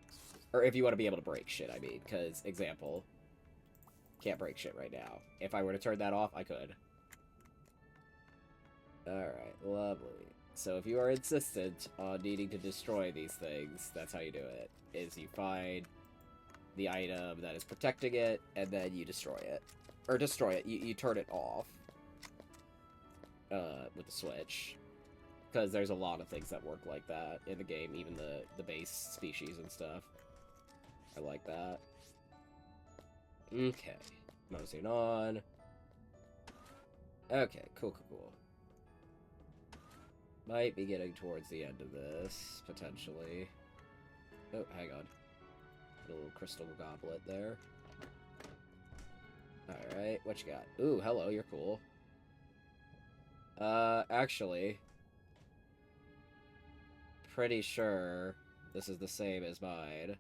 Or if you want to be able to break shit, I mean, because, example, can't break shit right now. If I were to turn that off, I could. Alright, lovely. So if you are insistent on needing to destroy these things, that's how you do it. Is you find the item that is protecting it, and then you destroy it. Or destroy it, you turn it off. With the switch. Because there's a lot of things that work like that in the game, even the base species and stuff. I like that. Okay. Moseying on. Okay, cool. Might be getting towards the end of this, potentially. Oh, hang on. A little crystal goblet there. Alright, what you got? Ooh, hello, you're cool. Actually, pretty sure this is the same as mine.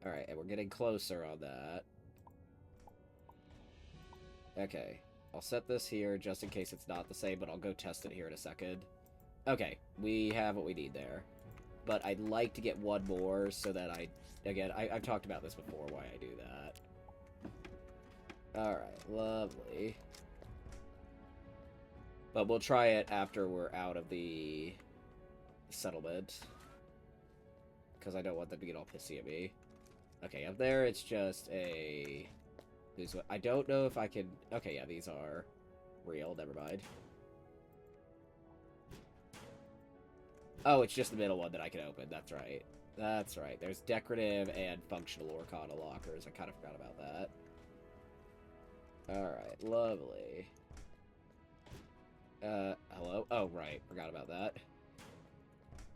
Alright, and we're getting closer on that. Okay, I'll set this here just in case it's not the same, but I'll go test it here in a second. Okay, we have what we need there. But I'd like to get one more so that I've talked about this before, why I do that. Alright, lovely. But we'll try it after we're out of the settlement. Because I don't want them to get all pissy at me. Okay, up there it's just a... I don't know if I can... Okay, yeah, these are real, never mind. Oh, it's just the middle one that I can open, that's right. That's right, there's decorative and functional Orcana lockers. I kind of forgot about that. Alright, lovely. Hello? Oh, right. Forgot about that.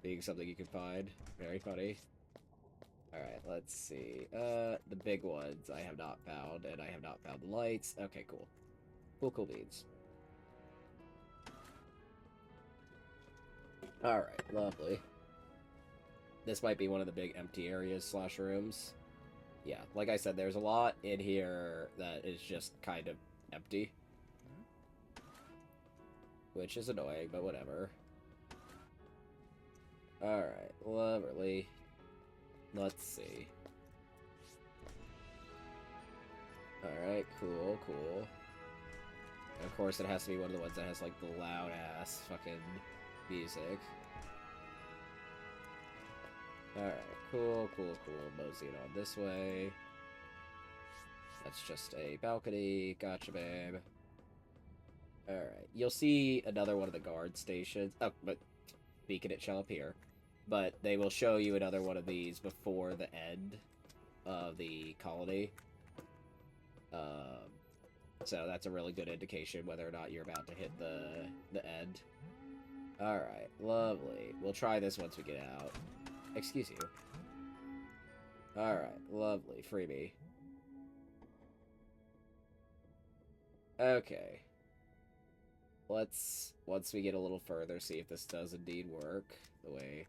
Being something you can find. Very funny. Alright, let's see. The big ones I have not found, and I have not found the lights. Okay, cool. Cool beans. Alright, lovely. This might be one of the big empty areas / rooms. Yeah, like I said, there's a lot in here that is just kind of empty. Which is annoying, but whatever. Alright, lovely. Let's see. Alright, cool. And of course, it has to be one of the ones that has, like, the loud-ass fucking music. Alright, cool. Moseying on this way. That's just a balcony. Gotcha, babe. Alright, you'll see another one of the guard stations. Oh, but beacon it shall appear. But they will show you another one of these before the end of the colony. So that's a really good indication whether or not you're about to hit the end. Alright, lovely. We'll try this once we get out. Excuse you. Alright, lovely. Freebie. Okay. Let's, once we get a little further, see if this does indeed work the way...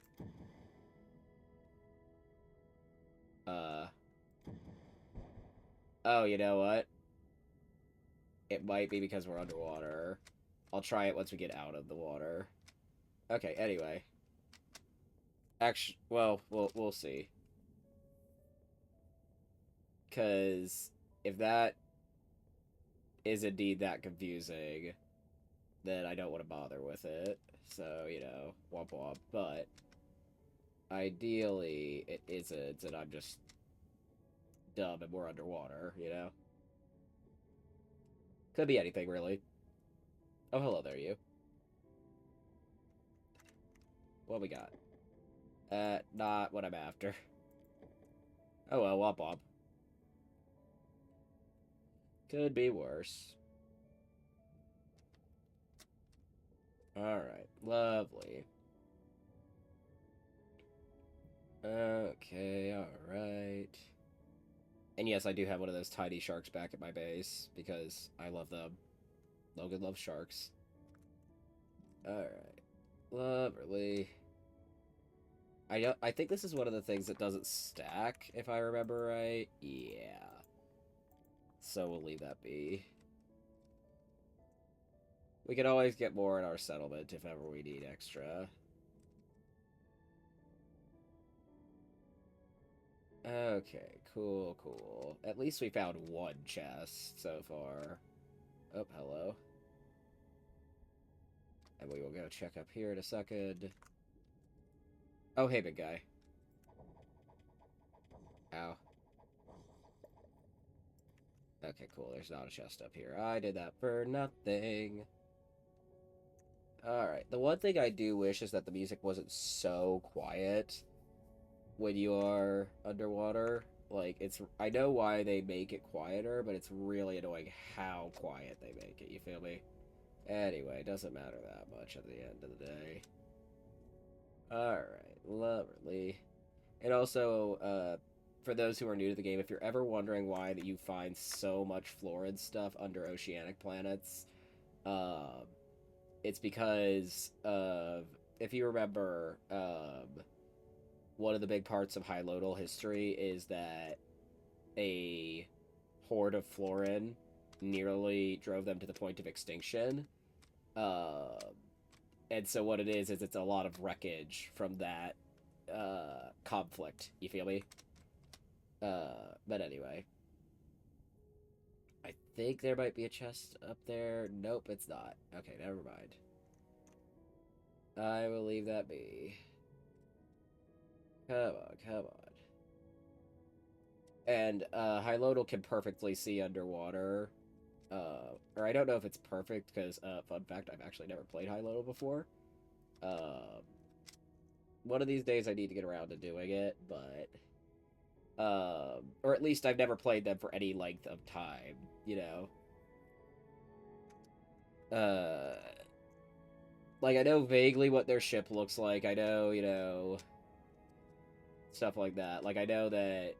Oh, you know what? It might be because we're underwater. I'll try it once we get out of the water. Okay, anyway. Actually, well, we'll see. Because if that is indeed that confusing, then I don't want to bother with it. So, you know, womp womp. But ideally, it isn't, and I'm just dumb and we're underwater, you know? Could be anything, really. Oh, hello there, you. What we got? Not what I'm after. Oh well, womp womp. Could be worse. Alright, lovely. Okay, alright. And yes, I do have one of those tiny sharks back at my base, because I love them. Logan loves sharks. Alright. Lovely. I think this is one of the things that doesn't stack, if I remember right. Yeah. So we'll leave that be. We can always get more in our settlement if ever we need extra. Okay, cool. At least we found one chest so far. Oh, hello. And we will go check up here in a second. Oh, hey, big guy. Ow. Okay, cool. There's not a chest up here. I did that for nothing. Alright. The one thing I do wish is that the music wasn't so quiet when you are underwater. Like, it's... I know why they make it quieter, but it's really annoying how quiet they make it. You feel me? Anyway, doesn't matter that much at the end of the day. Alright, lovely. And also, for those who are new to the game, if you're ever wondering why that you find so much Florid stuff under oceanic planets, it's because of, if you remember, one of the big parts of Hylodal history is that a horde of Florin nearly drove them to the point of extinction. And so what it is it's a lot of wreckage from that conflict. You feel me? But anyway. I think there might be a chest up there. Nope, it's not. Okay, never mind. I will leave that be. Come on. And, Hylodal can perfectly see underwater. Or I don't know if it's perfect, because, fun fact, I've actually never played Hylodal before. One of these days I need to get around to doing it, but... or at least I've never played them for any length of time, you know? Like, I know vaguely what their ship looks like, I know, you know... stuff like that. Like, I know that...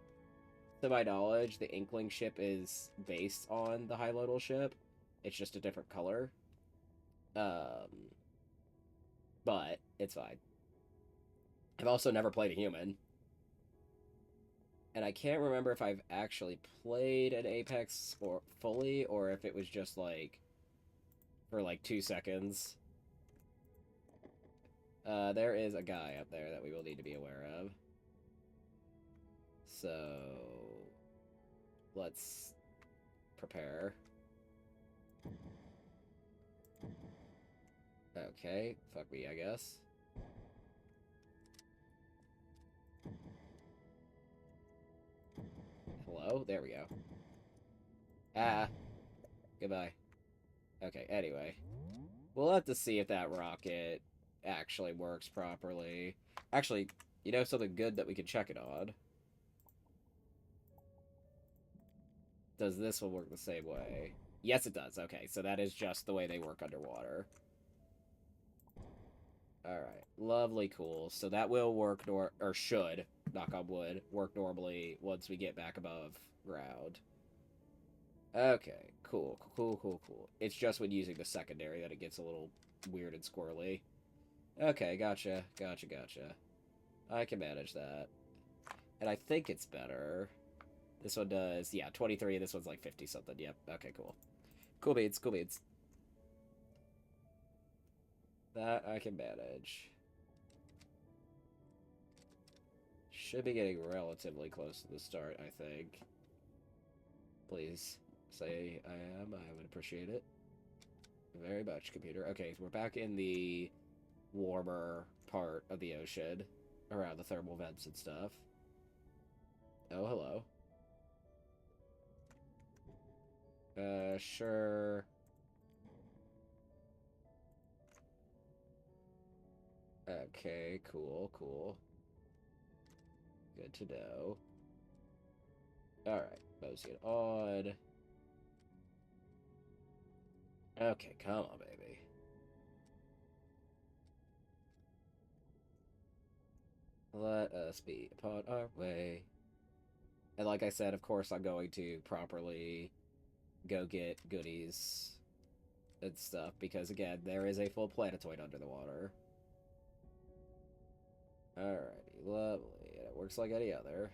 to my knowledge, the Inkling ship is based on the Hylodal ship. It's just a different color. But it's fine. I've also never played a human. And I can't remember if I've actually played an Apex or fully, or if it was just, like, for, like, 2 seconds. There is a guy up there that we will need to be aware of. So... let's prepare. Okay, fuck me, I guess. Hello? There we go. Ah. Goodbye. Okay, anyway. We'll have to see if that rocket actually works properly. Actually, you know something good that we can check it on? Does this one work the same way? Yes, it does. Okay, so that is just the way they work underwater. Alright, lovely, cool. So that will work, or should, knock on wood, work normally once we get back above ground. Okay, cool, cool, cool, cool. It's just when using the secondary that it gets a little weird and squirrely. Okay, gotcha, gotcha, gotcha. I can manage that. And I think it's better. This one does, yeah, 23, this one's like 50-something, yep. Okay, cool. Cool beans, cool beans. That I can manage. Should be getting relatively close to the start, I think. Please say I am. I would appreciate it very much, computer. Okay, so we're back in the warmer part of the ocean, around the thermal vents and stuff. Oh, hello. Sure. Okay, cool, cool. Good to know. Alright, mosey it on. Okay, come on, baby. Let us be upon our way. And like I said, of course, I'm going to properly go get goodies and stuff, because, again, there is a full planetoid under the water. Alrighty, lovely. And it works like any other.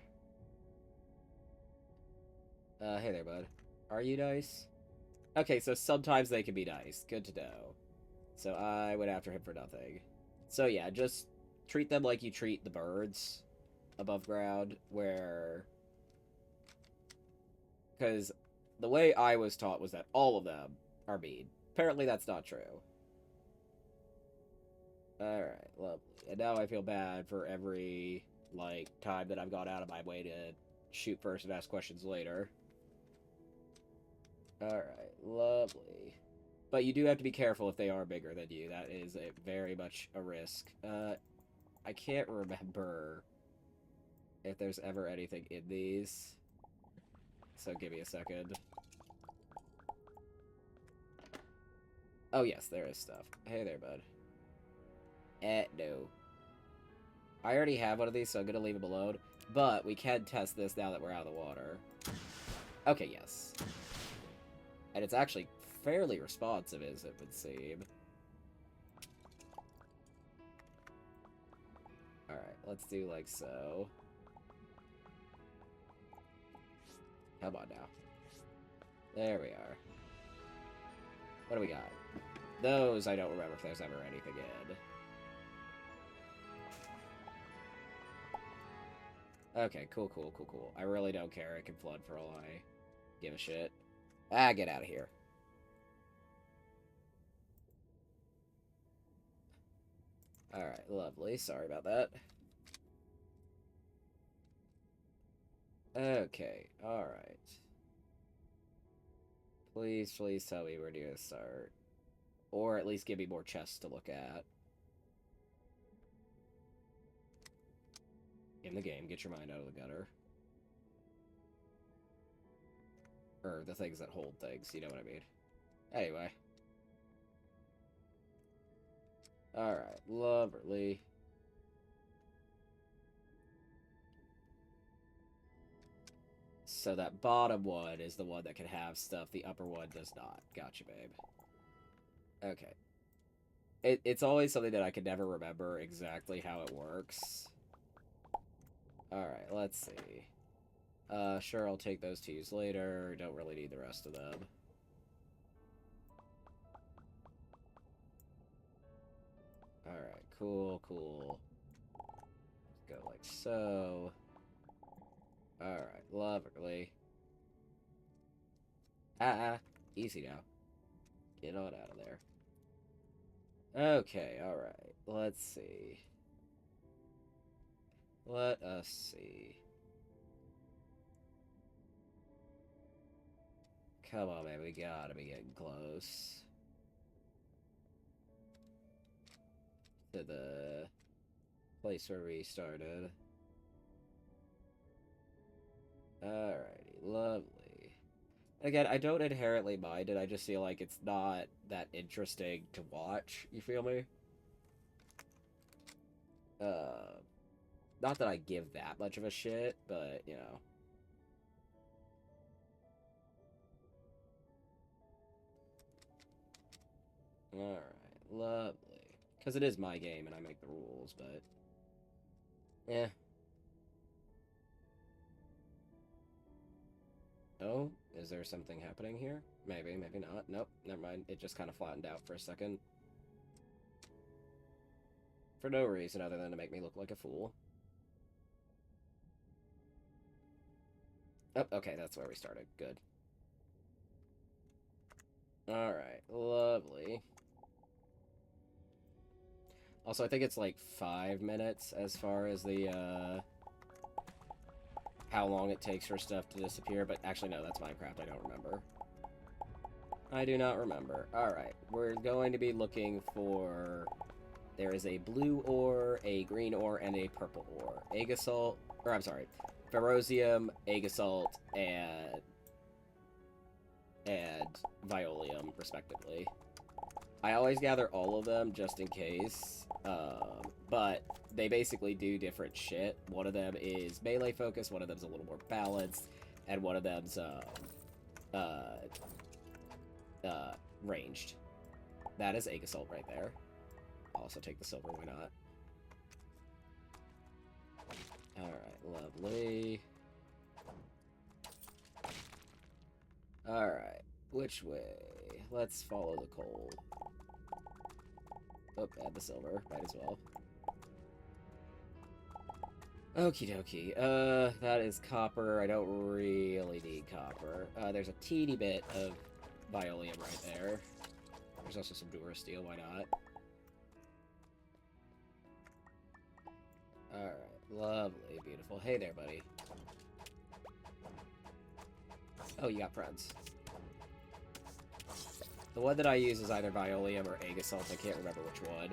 Hey there, bud. Are you nice? Okay, so sometimes they can be nice. Good to know. So I went after him for nothing. So yeah, just treat them like you treat the birds above ground, where... Because the way I was taught was that all of them are mean. Apparently that's not true. Alright, lovely. And now I feel bad for every, like, time that I've gone out of my way to shoot first and ask questions later. Alright, lovely. But you do have to be careful if they are bigger than you. That is very much a risk. I can't remember if there's ever anything in these. So give me a second. Oh, yes, there is stuff. Hey there, bud. No. I already have one of these, so I'm going to leave him alone. But we can test this now that we're out of the water. Okay, yes. And it's actually fairly responsive, as it would seem. Alright, let's do like so. Come on now. There we are. What do we got? Those, I don't remember if there's ever anything in. Okay, cool, cool, cool, cool. I really don't care. It can flood for all I give a shit. Ah, get out of here. Alright, lovely. Sorry about that. Okay, alright. Please, please tell me we're going to start. Or at least give me more chests to look at. In the game, get your mind out of the gutter. Or the things that hold things, you know what I mean. Anyway. Alright, lovely. So that bottom one is the one that can have stuff, the upper one does not. Gotcha, babe. Okay. It's always something that I can never remember exactly how it works. Alright, let's see. Sure, I'll take those twos later. Don't really need the rest of them. Alright, cool, cool. Let's go like so. Alright, lovely. Easy now. Get on out of there. Okay, alright. Let's see. Let us see. Come on, man. We gotta be getting close. to the place where we started. Alrighty, lovely. Again, I don't inherently mind it, I just feel like it's not that interesting to watch, you feel me? Not that I give that much of a shit, but, you know. Alright, lovely. Because it is my game and I make the rules, but... Eh. Oh, is there something happening here? Maybe, maybe not. Nope, never mind. It just kind of flattened out for a second. For no reason other than to make me look like a fool. Oh, okay, that's where we started. Good. Alright, lovely. Also, I think it's like 5 minutes as far as the, how long it takes for stuff to disappear, but actually, no, that's Minecraft. I don't remember. I do not remember. Alright, we're going to be looking for... There is a blue ore, a green ore, and a purple ore. Agasalt, or I'm sorry, ferrosium, agasalt, and violium, respectively. I always gather all of them just in case, but they basically do different shit. One of them is melee focus, one of them's a little more balanced, and one of them's ranged. That is agasalt right there. I'll also take the silver, why not? Alright, lovely. Alright, which way? Let's follow the coal. Oh, add the silver, might as well. Okie dokie, that is copper. I don't really need copper. There's a teeny bit of violium right there. There's also some Dura steel, why not? Alright, lovely, beautiful. Hey there, buddy. Oh, you got friends. The one that I use is either violium or agasalt, I can't remember which one.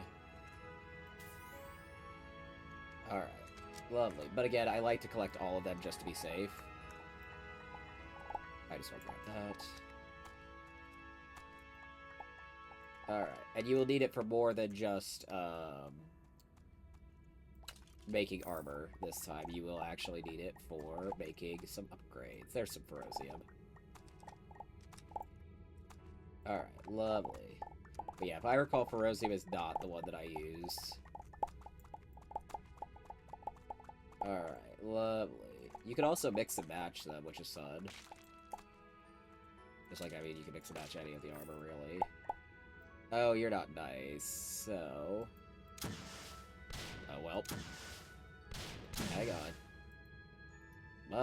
Alright, lovely. But again, I like to collect all of them just to be safe. I just want to grab that. Alright, and you will need it for more than just, making armor this time. You will actually need it for making some upgrades. There's some ferrosium. Alright, lovely. But yeah, if I recall, ferrosium is not the one that I use. Alright, lovely. You can also mix and match them, which is fun. Just like, I mean, you can mix and match any of the armor, really. Oh, you're not nice, so... Oh, well. Hang on.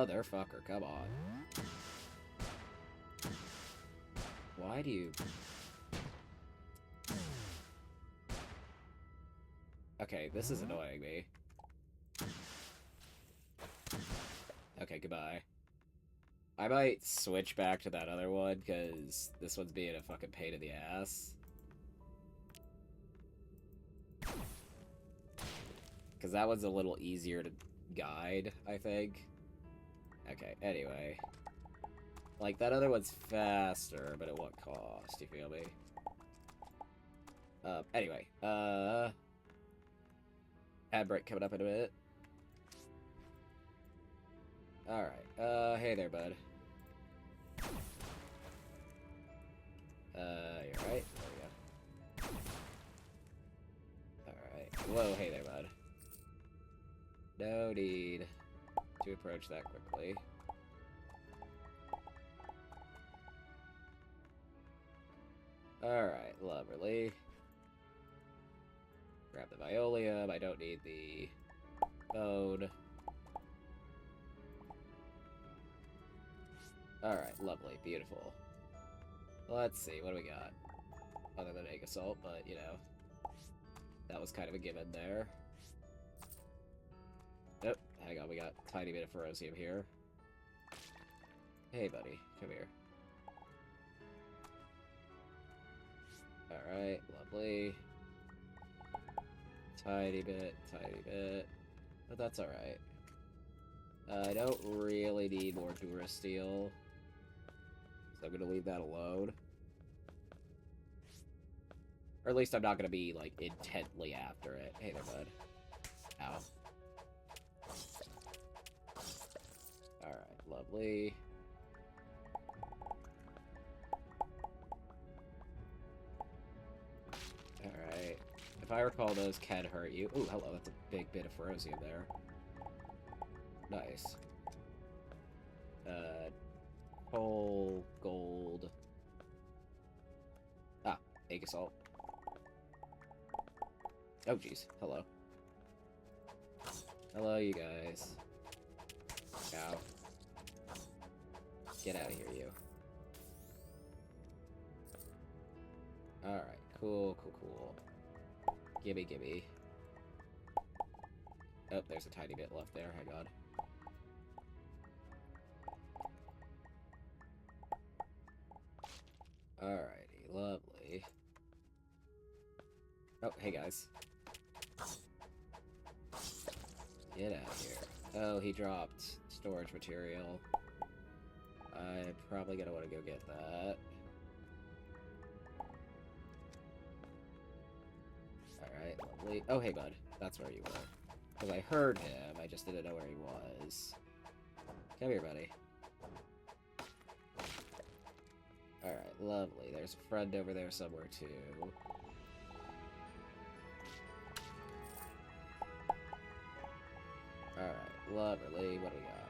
Motherfucker, come on. Why do you... Okay, this is annoying me. Okay, goodbye. I might switch back to that other one, because this one's being a fucking pain in the ass. Because that one's a little easier to guide, I think. Okay, anyway. Like, that other one's faster, but at what cost, you feel me? Anyway, ad break coming up in a minute. Alright, hey there, bud. You're right. There we go. Alright. Whoa, hey there, bud. No need to approach that quickly. Alright, lovely. Grab the violium. I don't need the bone. Alright, lovely, beautiful. Let's see, what do we got? Other than agasalt, but, you know, that was kind of a given there. Oh, hang on, we got a tiny bit of ferrosium here. Hey, buddy, come here. Alright, lovely. Tiny bit, but that's alright. I don't really need more Durasteel, so I'm gonna leave that alone. Or at least I'm not gonna be, like, intently after it. Hey there, bud. Ow. Alright, lovely. Alright. If I recall, those can hurt you. Ooh, hello, that's a big bit of Ferocium there. Nice. Coal, gold. Ah, egg assault. Oh, jeez. Hello. Hello, you guys. Ow. Get out of here, you. Alright, cool. Gimme. Oh, there's a tiny bit left there. Hang on. Alrighty, lovely. Oh, hey guys. Get out of here. Oh, he dropped storage material. I'm probably gonna want to go get that. Alright, lovely. Oh, hey bud. That's where you were. Because I heard him, I just didn't know where he was. Come here, buddy. Alright, lovely. There's a friend over there somewhere, too. Alright, lovely. What do we got?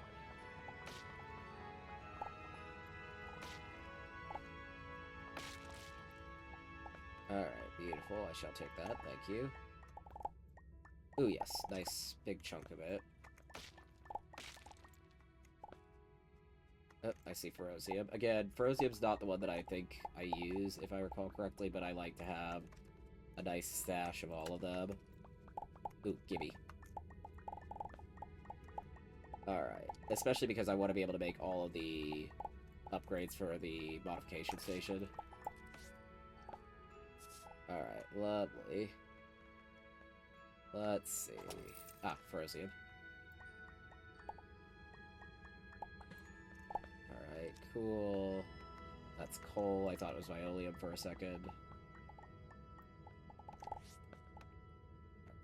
Alright, beautiful. I shall take that. Thank you. Ooh, yes. Nice big chunk of it. Oh, I see Ferocium. Again, Ferocium's not the one that I think I use, if I recall correctly, but I like to have a nice stash of all of them. Ooh, gimme. Alright. Especially because I want to be able to make all of the upgrades for the modification station. Alright, lovely. Let's see. Ah, Ferocium. Alright, cool. That's coal. I thought it was Violium for a second.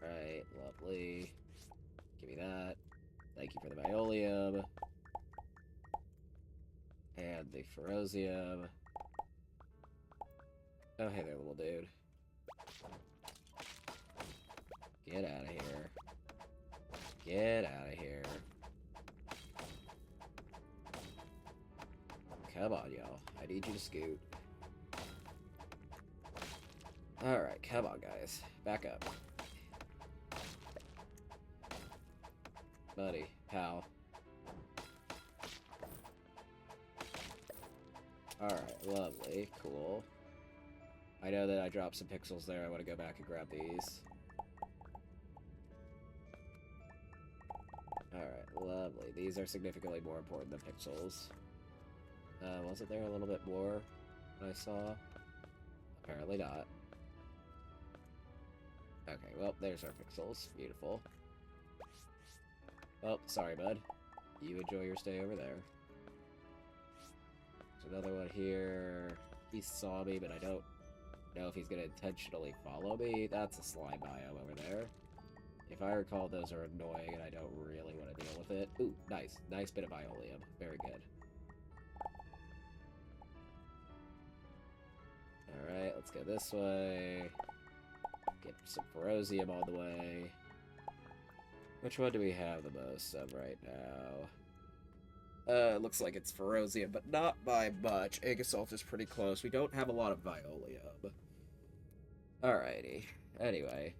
Alright, lovely. Give me that. Thank you for the Violium. And the Ferocium. Oh, hey there, little dude. Get out of here. Get out of here. Come on, y'all. I need you to scoot. Alright, come on, guys. Back up. Buddy, pal. Alright, lovely. Cool. I know that I dropped some pixels there. I want to go back and grab these. Alright, lovely. These are significantly more important than pixels. Wasn't there a little bit more that I saw? Apparently not. Okay, well, there's our pixels. Beautiful. Oh, sorry, bud. You enjoy your stay over there. There's another one here. He saw me, but I don't know if he's gonna intentionally follow me. That's a slime biome over there. If I recall, those are annoying, and I don't really want to deal with it. Ooh, nice. Nice bit of Violium. Very good. Alright, let's go this way. Get some Ferocium on the way. Which one do we have the most of right now? It looks like it's Ferocium, but not by much. Egg Assault is pretty close. We don't have a lot of Violium. Alrighty. Anyway.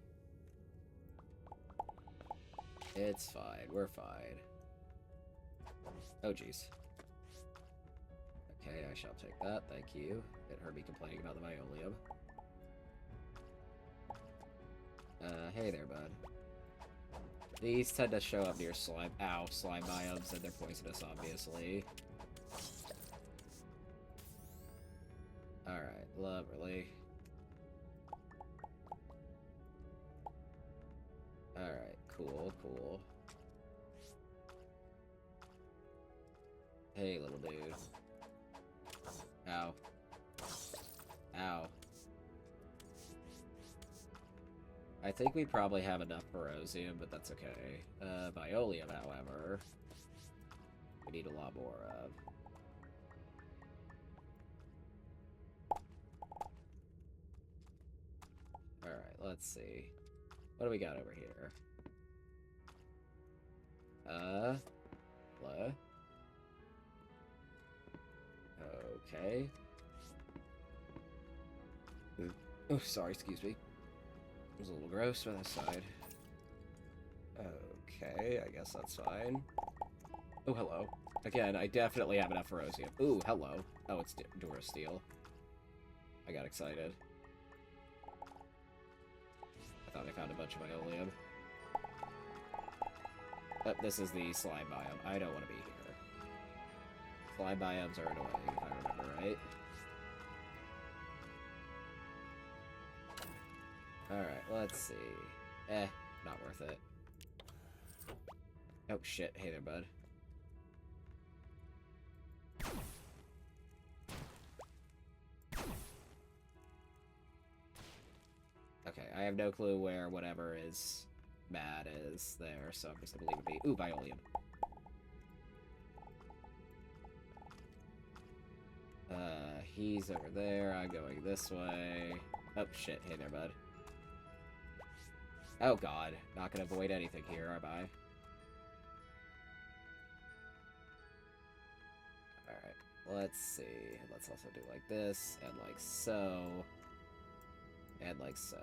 It's fine. We're fine. Oh, jeez. Okay, I shall take that. Thank you. It heard me complaining about the Violium. Hey there, bud. These tend to show up near slime biomes, and they're poisonous, obviously. Alright, lovely. cool, cool. Hey, little dude. Ow. Ow. I think we probably have enough Ferocium, but that's okay. Violium, however, we need a lot more of. Alright, let's see. What do we got over here? What? Okay. Oh, sorry, excuse me. It was a little gross on this side. Okay, I guess that's fine. Oh, hello. Again, I definitely have enough Ferocium. Ooh, hello. Oh, it's Durasteel. I got excited. I thought I found a bunch of Violium. But this is the slime biome. I don't want to be here. Slime biomes are annoying, if I remember right. Alright, let's see. Not worth it. Oh, shit. Hey there, bud. Okay, I have no clue where whatever is bad is there, so I'm just gonna leave it be. Ooh, Violium. He's over there. I'm going this way. Oh, shit. Hey there, bud. Oh, God. Not gonna avoid anything here, am I? Alright. Let's see. Let's also do like this, and like so. And like so.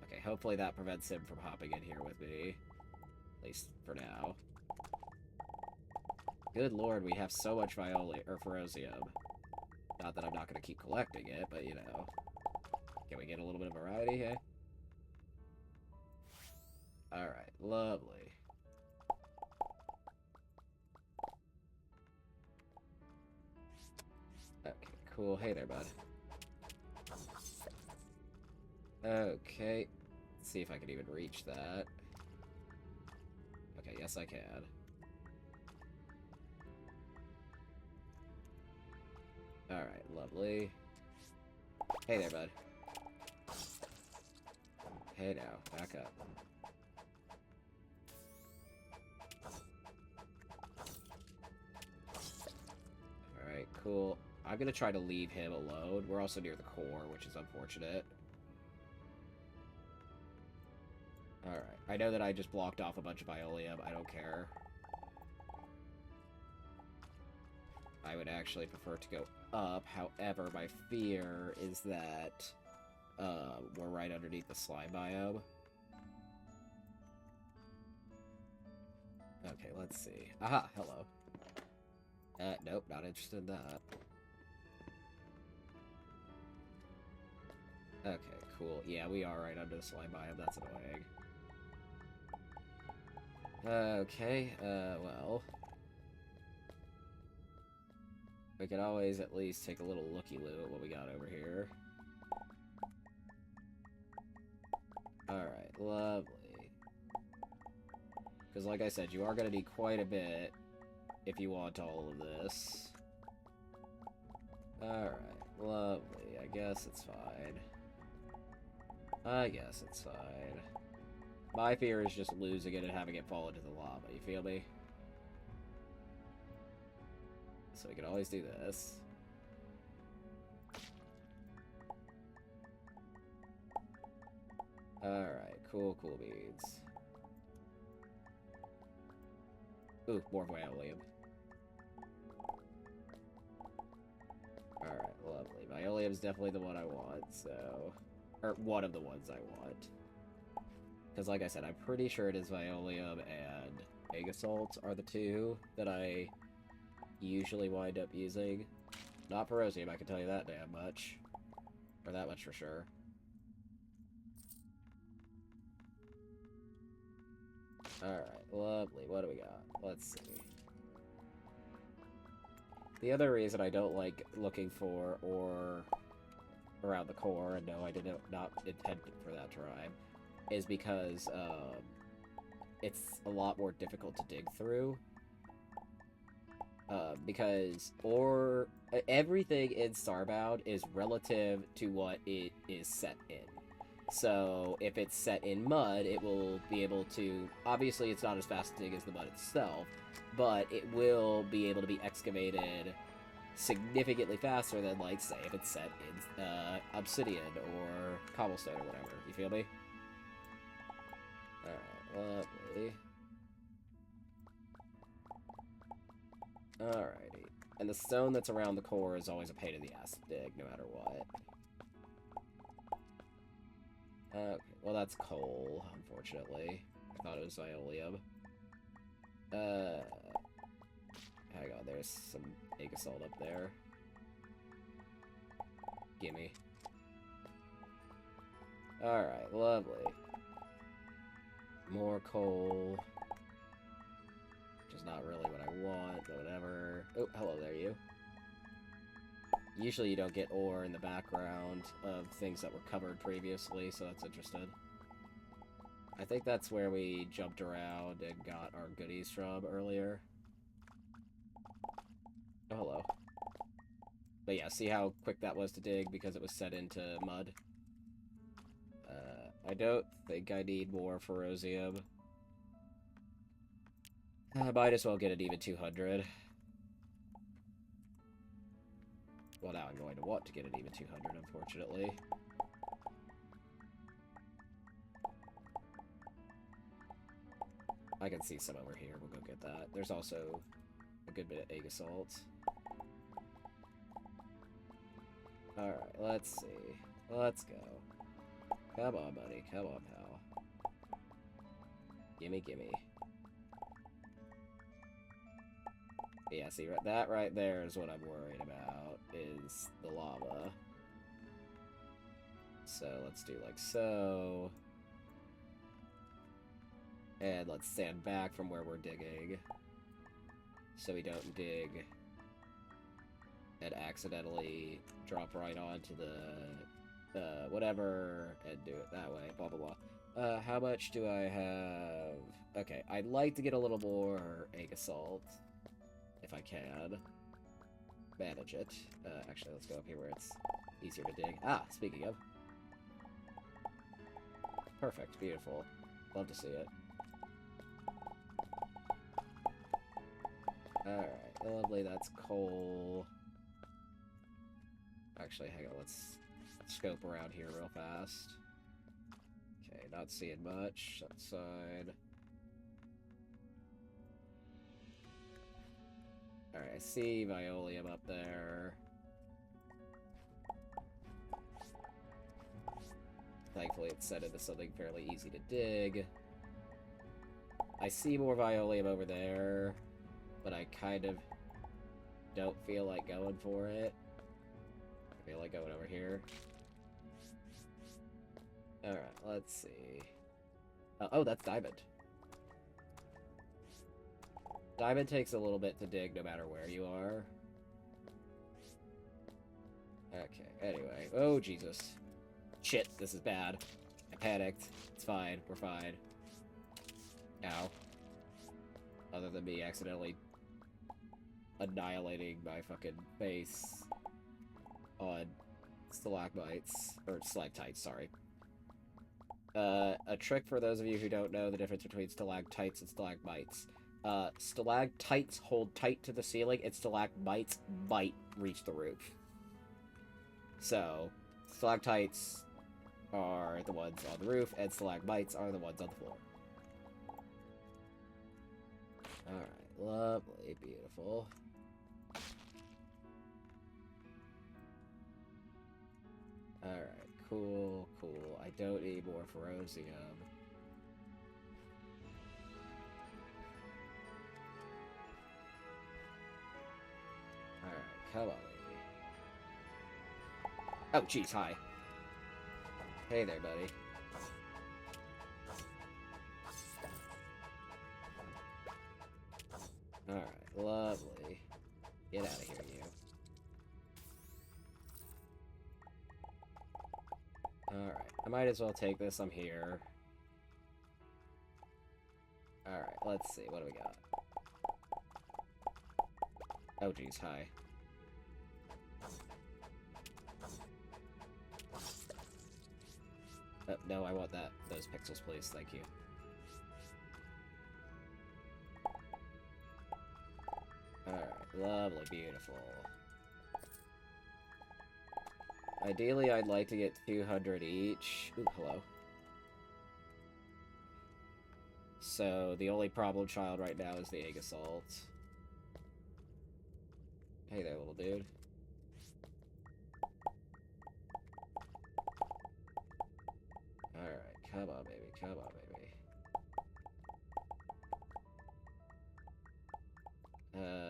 Okay, hopefully that prevents him from hopping in here with me. At least for now. Good lord, we have so much Ferocium. Not that I'm not going to keep collecting it, but you know. Can we get a little bit of variety here? Alright, lovely. Okay, cool. Hey there, bud. Okay. Let's see if I can even reach that. Okay, yes I can. Alright, lovely. Hey there, bud. Hey now, back up. Alright, cool. I'm gonna try to leave him alone. We're also near the core, which is unfortunate. Alright, I know that I just blocked off a bunch of Violium. I don't care. I would actually prefer to go up. However, my fear is that we're right underneath the slime biome. Okay, let's see. Aha, hello. Nope, not interested in that. Okay, cool. Yeah, we are right under the slime biome. That's annoying. Okay, well... we could always at least take a little looky-loo at what we got over here. Alright, lovely. Because like I said, you are going to need quite a bit if you want all of this. Alright, lovely. I guess it's fine. I guess it's fine. My fear is just losing it and having it fall into the lava, you feel me? So we can always do this. Alright, cool beans. Ooh, more Violium. Alright, lovely. Violium's definitely the one I want, so... or one of the ones I want. Because like I said, I'm pretty sure it is Violium and Megasalt are the two that I usually wind up using. Not Ferocium, I can tell you that damn much. Or that much for sure. Alright, lovely. What do we got? Let's see. The other reason I don't like looking for or around the core, and no, I did not intend for that to rhyme, is because it's a lot more difficult to dig through. Because ore, everything in Starbound is relative to what it is set in. So if it's set in mud, it will be able to, obviously it's not as fast to dig as the mud itself, but it will be able to be excavated significantly faster than, like, say, if it's set in obsidian or cobblestone or whatever. You feel me? Alright, lovely. Alrighty. And the stone that's around the core is always a pain in the ass to dig, no matter what. Okay, well that's coal, unfortunately. I thought it was Violium. Hang on, there's some Agasalt up there. Gimme. Alright, lovely. More coal. Which is not really what I want, but whatever. Oh, hello there, you. Usually you don't get ore in the background of things that were covered previously, so that's interesting. I think that's where we jumped around and got our goodies from earlier. Oh, hello. But yeah, see how quick that was to dig because it was set into mud? I don't think I need more Ferrosium. I might as well get an even 200. Well, now I'm going to want to get an even 200, unfortunately. I can see some over here. We'll go get that. There's also a good bit of Agasalt. Alright, let's see. Let's go. Come on, buddy. Come on, pal. Gimme, gimme. Yeah, see, that right there is what I'm worried about, is the lava. So, let's do like so. And let's stand back from where we're digging. So we don't dig and accidentally drop right onto the whatever and do it that way, blah blah blah. How much do I have? Okay, I'd like to get a little more Agasalt, if I can. Manage it. Actually, let's go up here where it's easier to dig. Ah, speaking of. Perfect, beautiful. Love to see it. Alright, lovely, that's coal. Actually, hang on, let's scope around here real fast. Okay, not seeing much. That side. Alright, I see Violium up there. Thankfully, it's set into something fairly easy to dig. I see more Violium over there, but I kind of don't feel like going for it. I feel like going over here. Alright, let's see. Oh, that's diamond. Diamond takes a little bit to dig no matter where you are. Okay, anyway. Oh, Jesus. Shit, this is bad. I panicked. It's fine. We're fine. Ow. Other than me accidentally annihilating my fucking face on stalagmites. Or stalactites, sorry. A trick for those of you who don't know the difference between stalactites and stalagmites. Stalactites hold tight to the ceiling, and stalagmites might reach the roof. So, stalactites are the ones on the roof, and stalagmites are the ones on the floor. Alright, lovely, beautiful. Alright, cool, cool. I don't need more Ferrosium. Alright, come on, baby. Oh, jeez, hi. Hey there, buddy. Alright, lovely. Get out of here, you. Alright, I might as well take this. I'm here. let's see, what do we got? Oh, geez, hi. No, I want those pixels, please, thank you. Alright, lovely, beautiful. Ideally, I'd like to get 200 each. Ooh, hello. So, the only problem child right now is the egg assault. Hey there, little dude. Alright, come on, baby, come on, baby.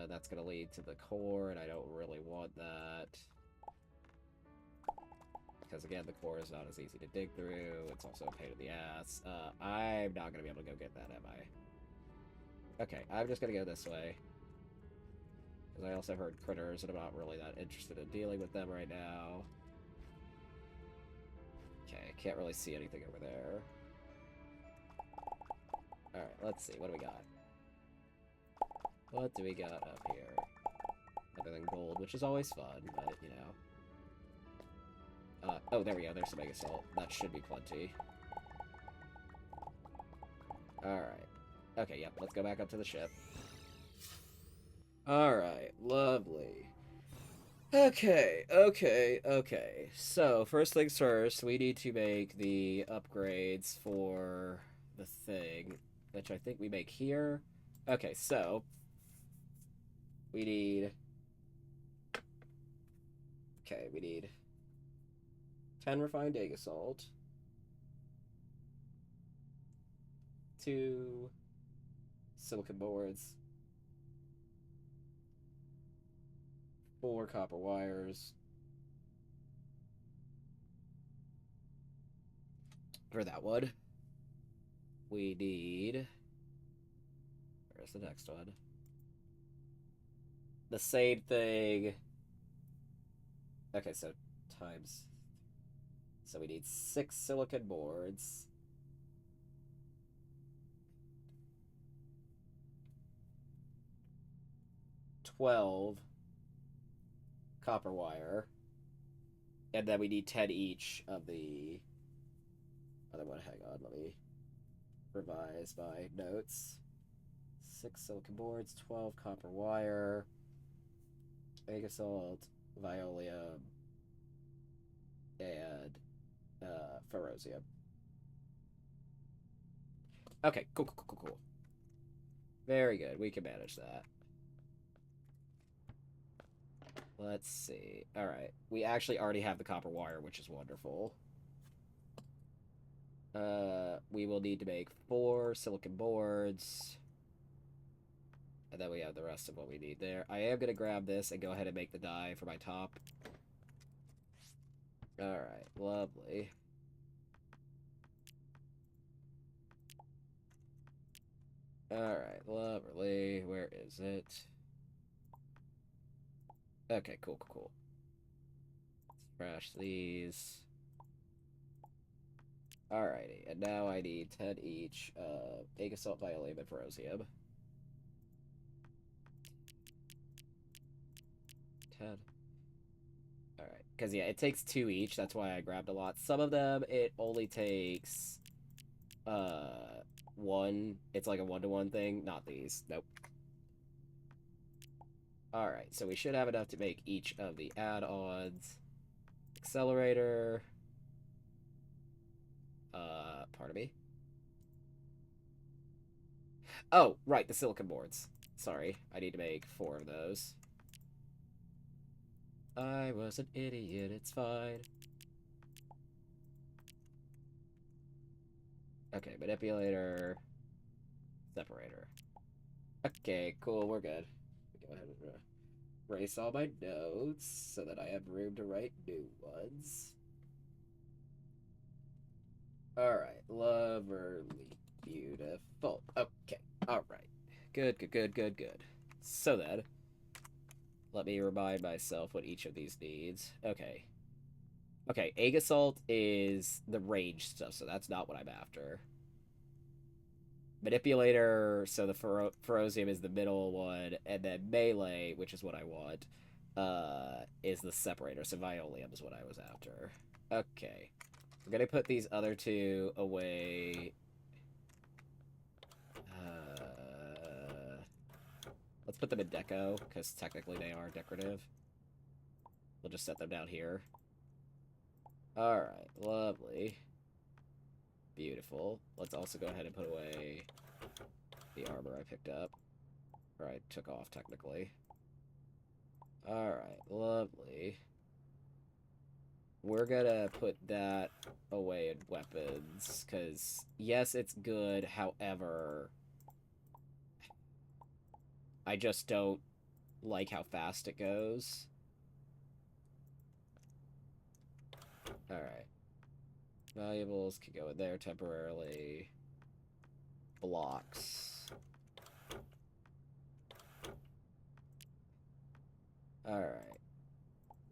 That's gonna lead to the core, and I don't really want that. Because, again, the core is not as easy to dig through. It's also a pain in the ass. I'm not gonna be able to go get that, am I? Okay, I'm just gonna go this way. Because I also heard critters, and I'm not really that interested in dealing with them right now. Okay, can't really see anything over there. Alright, let's see. What do we got? What do we got up here? Other than gold, which is always fun, but, you know. Oh, there we go. There's some egg assault. That should be plenty. Alright. Okay, yep. Let's go back up to the ship. Alright. Lovely. Okay. So, first things first, we need to make the upgrades for the thing, which I think we make here. Okay, so we need... Okay, we need 10 refined egg assault, 2 silicon boards, 4 copper wires for that one. We need... Where's the next one? The same thing. Okay, so times... So we need 6 silicon boards. 12 copper wire. And then we need 10 each of the other one. Hang on, let me revise my notes. 6 silicon boards, 12 copper wire, egg assault, violium, and ferrosium. Okay, cool. Very good, we can manage that. Let's see. Alright, we actually already have the copper wire, which is wonderful. We will need to make 4 silicon boards. And then we have the rest of what we need there. I am going to grab this and go ahead and make the die for my top. Alright, lovely. Alright, lovely. Where is it? Okay, cool. Let's trash these. Alrighty, and now I need 10 each of egg assault, violium, and ferrosium. 10. Alright, because yeah, it takes 2 each, that's why I grabbed a lot. Some of them, it only takes, 1. It's like a 1-to-1 thing. Not these. Nope. Alright, so we should have enough to make each of the add-ons. Accelerator. Pardon me. Oh, right, the silicon boards. Sorry, I need to make 4 of those. I was an idiot, it's fine. Okay, manipulator. Separator. Okay, cool, we're good. Go ahead and erase all my notes so that I have room to write new ones. Alright, lovely, beautiful. Okay, alright. Good. So then, let me remind myself what each of these needs. Okay. Okay, egg assault is the range stuff, so that's not what I'm after. Manipulator, so the Ferocium is the middle one, and then Melee, which is what I want, is the separator, so Violium is what I was after. Okay. We're gonna put these other two away. Let's put them in deco, because technically they are decorative. We'll just set them down here. Alright, lovely. Beautiful. Let's also go ahead and put away the armor I picked up. Or I took off, technically. Alright, lovely. We're gonna put that away in weapons, because, yes, it's good, however, I just don't like how fast it goes. Alright. Valuables can go in there temporarily. Blocks. Alright.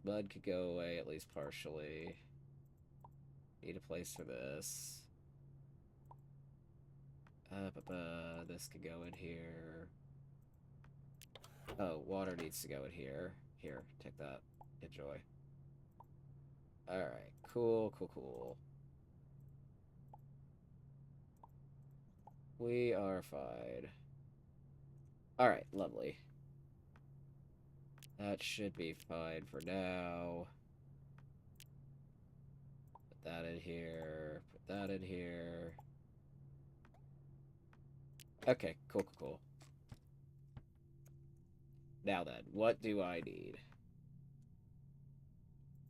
Mud could go away, at least partially. Need a place for this. This could go in here. Oh, water needs to go in here. Here, take that. Enjoy. Alright, cool, cool, cool. We are fine. Alright, lovely. That should be fine for now. Put that in here. Put that in here. Okay, cool, cool, cool. Now then, what do I need?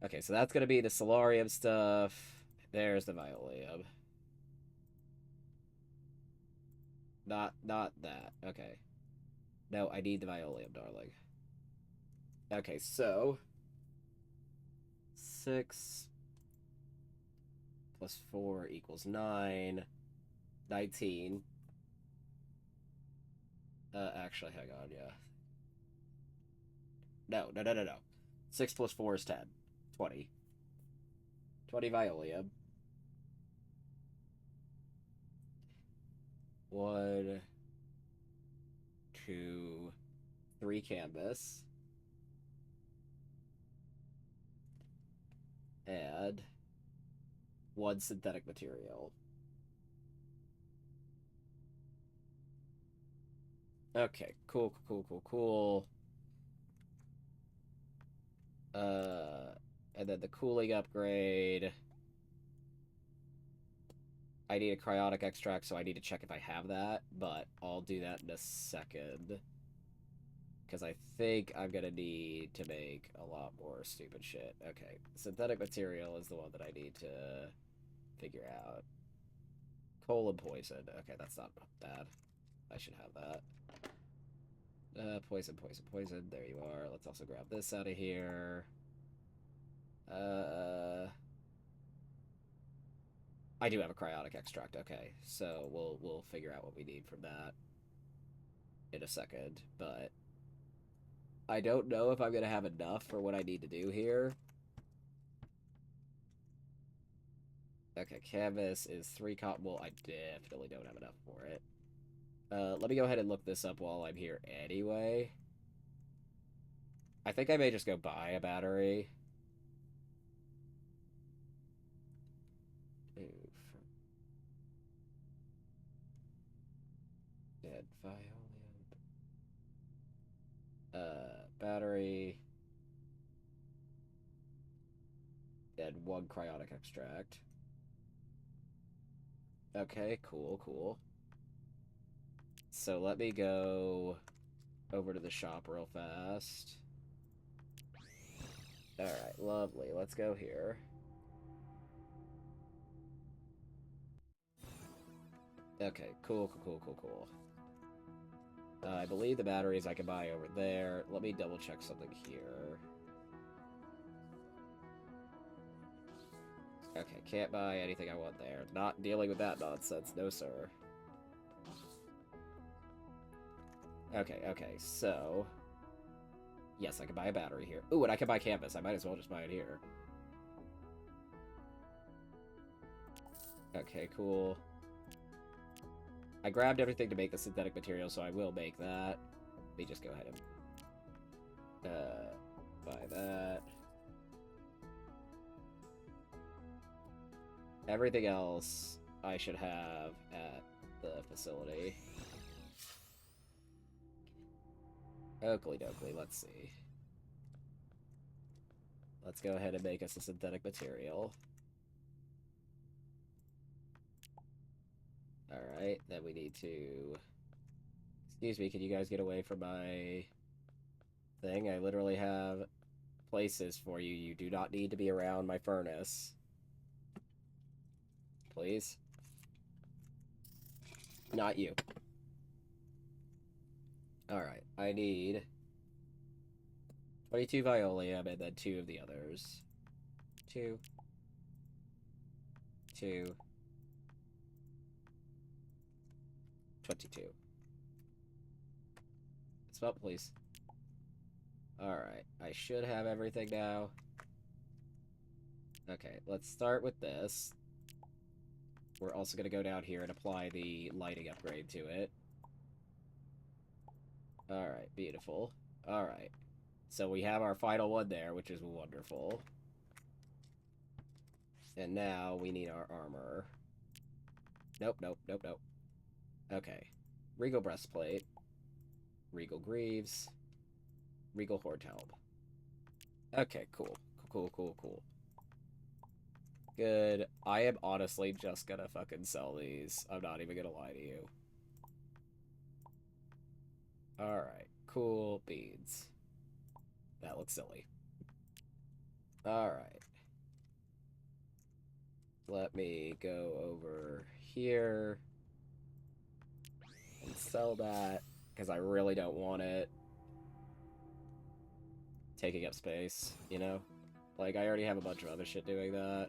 Okay, so that's gonna be the Solarium stuff. There's the Violium. Not that. Okay. No, I need the Violium, darling. Okay, so 6 plus 4 equals 9. 19. Actually, hang on, yeah. No. 6 plus 4 is 10. 20. 20 Violium. 1, 2, 3 canvas. And 1 synthetic material. Okay, cool. And then the cooling upgrade. I need a cryotic extract, so I need to check if I have that, but I'll do that in a second. Because I think I'm gonna need to make a lot more stupid shit. Okay, synthetic material is the one that I need to figure out. Coal and poison. Okay, that's not bad. I should have that. Poison. There you are. Let's also grab this out of here. I do have a cryotic extract. Okay, so we'll figure out what we need from that in a second, but I don't know if I'm gonna have enough for what I need to do here. Okay, canvas is 3 cotton wool. I definitely don't have enough for it. Let me go ahead and look this up while I'm here anyway. I think I may just go buy a battery. Dead Violium. Battery. And 1 cryotic extract. Okay, cool. So let me go over to the shop real fast. Alright, lovely. Let's go here. Okay, cool. I believe the batteries I can buy over there. Let me double check something here. Okay, can't buy anything I want there. Not dealing with that nonsense, no sir. Okay, so... Yes, I can buy a battery here. Ooh, and I can buy canvas. I might as well just buy it here. Okay, cool. I grabbed everything to make the synthetic material, so I will make that. Let me just go ahead and buy that. Everything else I should have at the facility. Oakley dokley, let's see. Let's go ahead and make us a synthetic material. Alright, then we need to... Excuse me, can you guys get away from my thing? I literally have places for you. You do not need to be around my furnace. Please? Not you. Alright, I need 22 Violium and then 2 of the others. 2. 2. 22. Smell, please. Alright, I should have everything now. Okay, let's start with this. We're also going to go down here and apply the lighting upgrade to it. Alright, beautiful. Alright. So we have our final one there, which is wonderful. And now we need our armor. Nope, nope, nope, nope. Okay. Regal Breastplate. Regal Greaves. Regal Horde Helm. Okay, cool. Cool, cool, cool. Good. I am honestly just gonna fucking sell these. I'm not even gonna lie to you. Alright. Cool beads. That looks silly. Alright. Let me go over here and sell that, because I really don't want it taking up space, you know? Like, I already have a bunch of other shit doing that.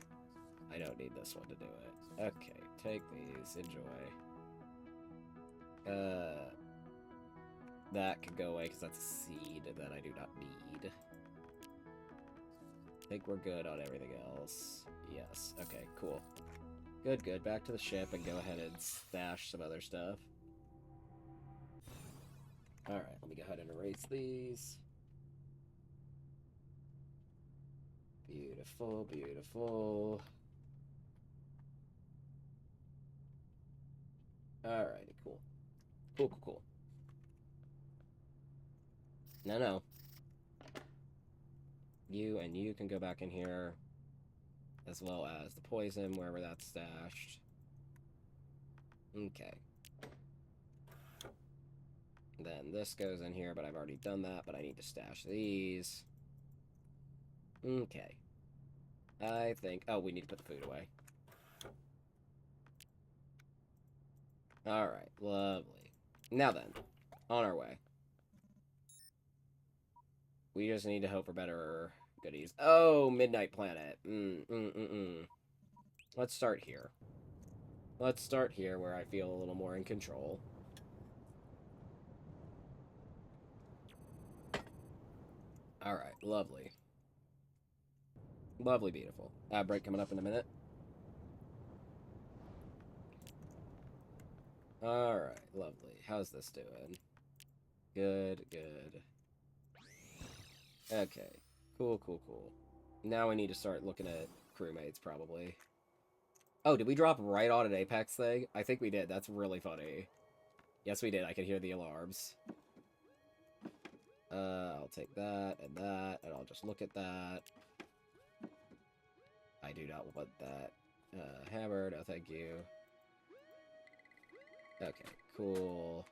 I don't need this one to do it. Okay, take these. Enjoy. That can go away because that's a seed that I do not need. I think we're good on everything else. Yes. Okay, cool. Good, good. Back to the ship and go ahead and stash some other stuff. Alright, let me go ahead and erase these. Beautiful, beautiful. Alrighty, cool. Cool, cool, cool. No, no. You and you can go back in here, as well as the poison, wherever that's stashed. Okay. Then this goes in here, but I've already done that, but I need to stash these. Okay. I think... Oh, we need to put the food away. Alright, lovely. Now then, on our way. We just need to hope for better goodies. Oh, Midnight Planet. Let's start here. Let's start here where I feel a little more in control. Alright, lovely. Lovely, beautiful. Break coming up in a minute. Alright, lovely. How's this doing? Good, good. Okay. Cool, cool, cool. Now we need to start looking at crewmates, probably. Oh, did we drop right on an Apex thing? I think we did. That's really funny. Yes, we did. I can hear the alarms. I'll take that, and I'll just look at that. I do not want that. Hammer, no thank you. Okay, cool.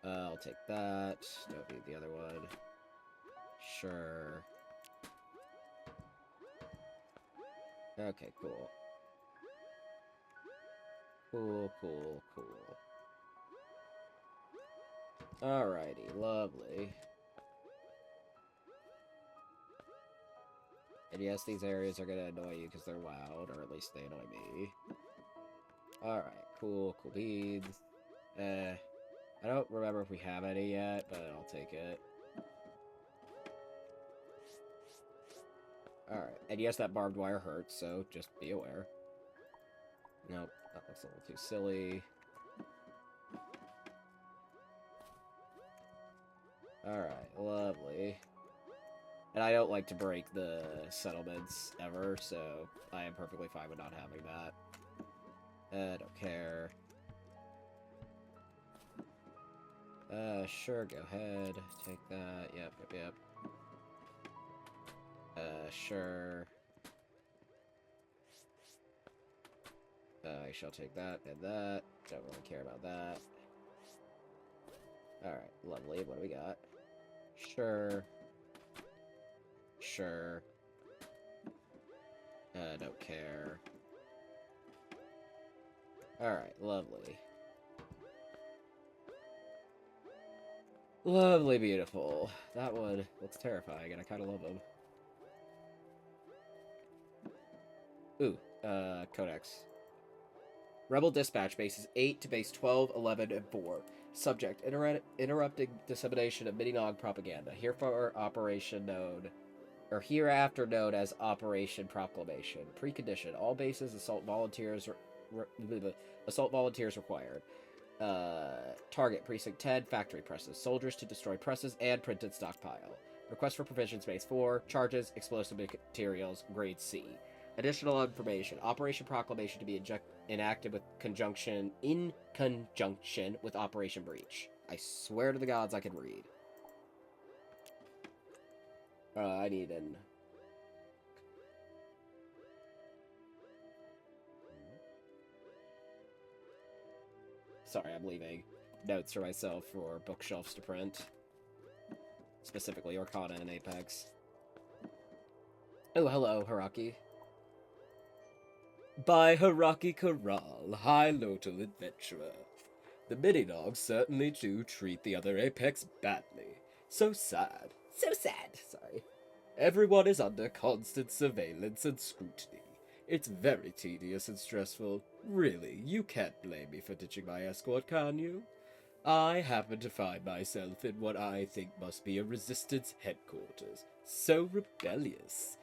I'll take that. Don't need the other one. Sure. Okay, cool. Cool, cool, cool. Alrighty, lovely. And yes, these areas are gonna annoy you because they're loud, or at least they annoy me. Alright, cool, cool beads. I don't remember if we have any yet, but I'll take it. Alright, and yes, that barbed wire hurts, so just be aware. Nope, Looks a little too silly. Alright, lovely. And I don't like to break the settlements ever, so I am perfectly fine with not having that. I don't care. Sure, go ahead. Take that. Yep. Sure. I shall take that and that. Don't really care about that. Alright, lovely. What do we got? Sure. Sure. Don't care. Alright, lovely. Lovely, beautiful. That one looks terrifying, and I kind of love him. Ooh, Codex. Rebel Dispatch, bases 8 to base 12, 11, and 4. Subject, interrupting dissemination of mini-nog propaganda. Hereafter known as Operation Proclamation. Precondition, all bases, assault volunteers required. Target, Precinct 10, factory presses. Soldiers to destroy presses and printed stockpile. Request for provisions, base 4. Charges, explosive materials, grade C. Additional information. Operation Proclamation to be enacted in conjunction with Operation Breach. I swear to the gods I can read. I need an... Sorry, I'm leaving notes for myself for bookshelves to print. Specifically Arcana and Apex. Oh, hello, Haraki. By Haraki Corral, High Lotal Adventurer. The mini-nogs certainly do treat the other Apex badly. So sad. So sad. Sorry. Everyone is under constant surveillance and scrutiny. It's very tedious and stressful. Really, you can't blame me for ditching my escort, can you? I happen to find myself in what I think must be a resistance headquarters. So rebellious.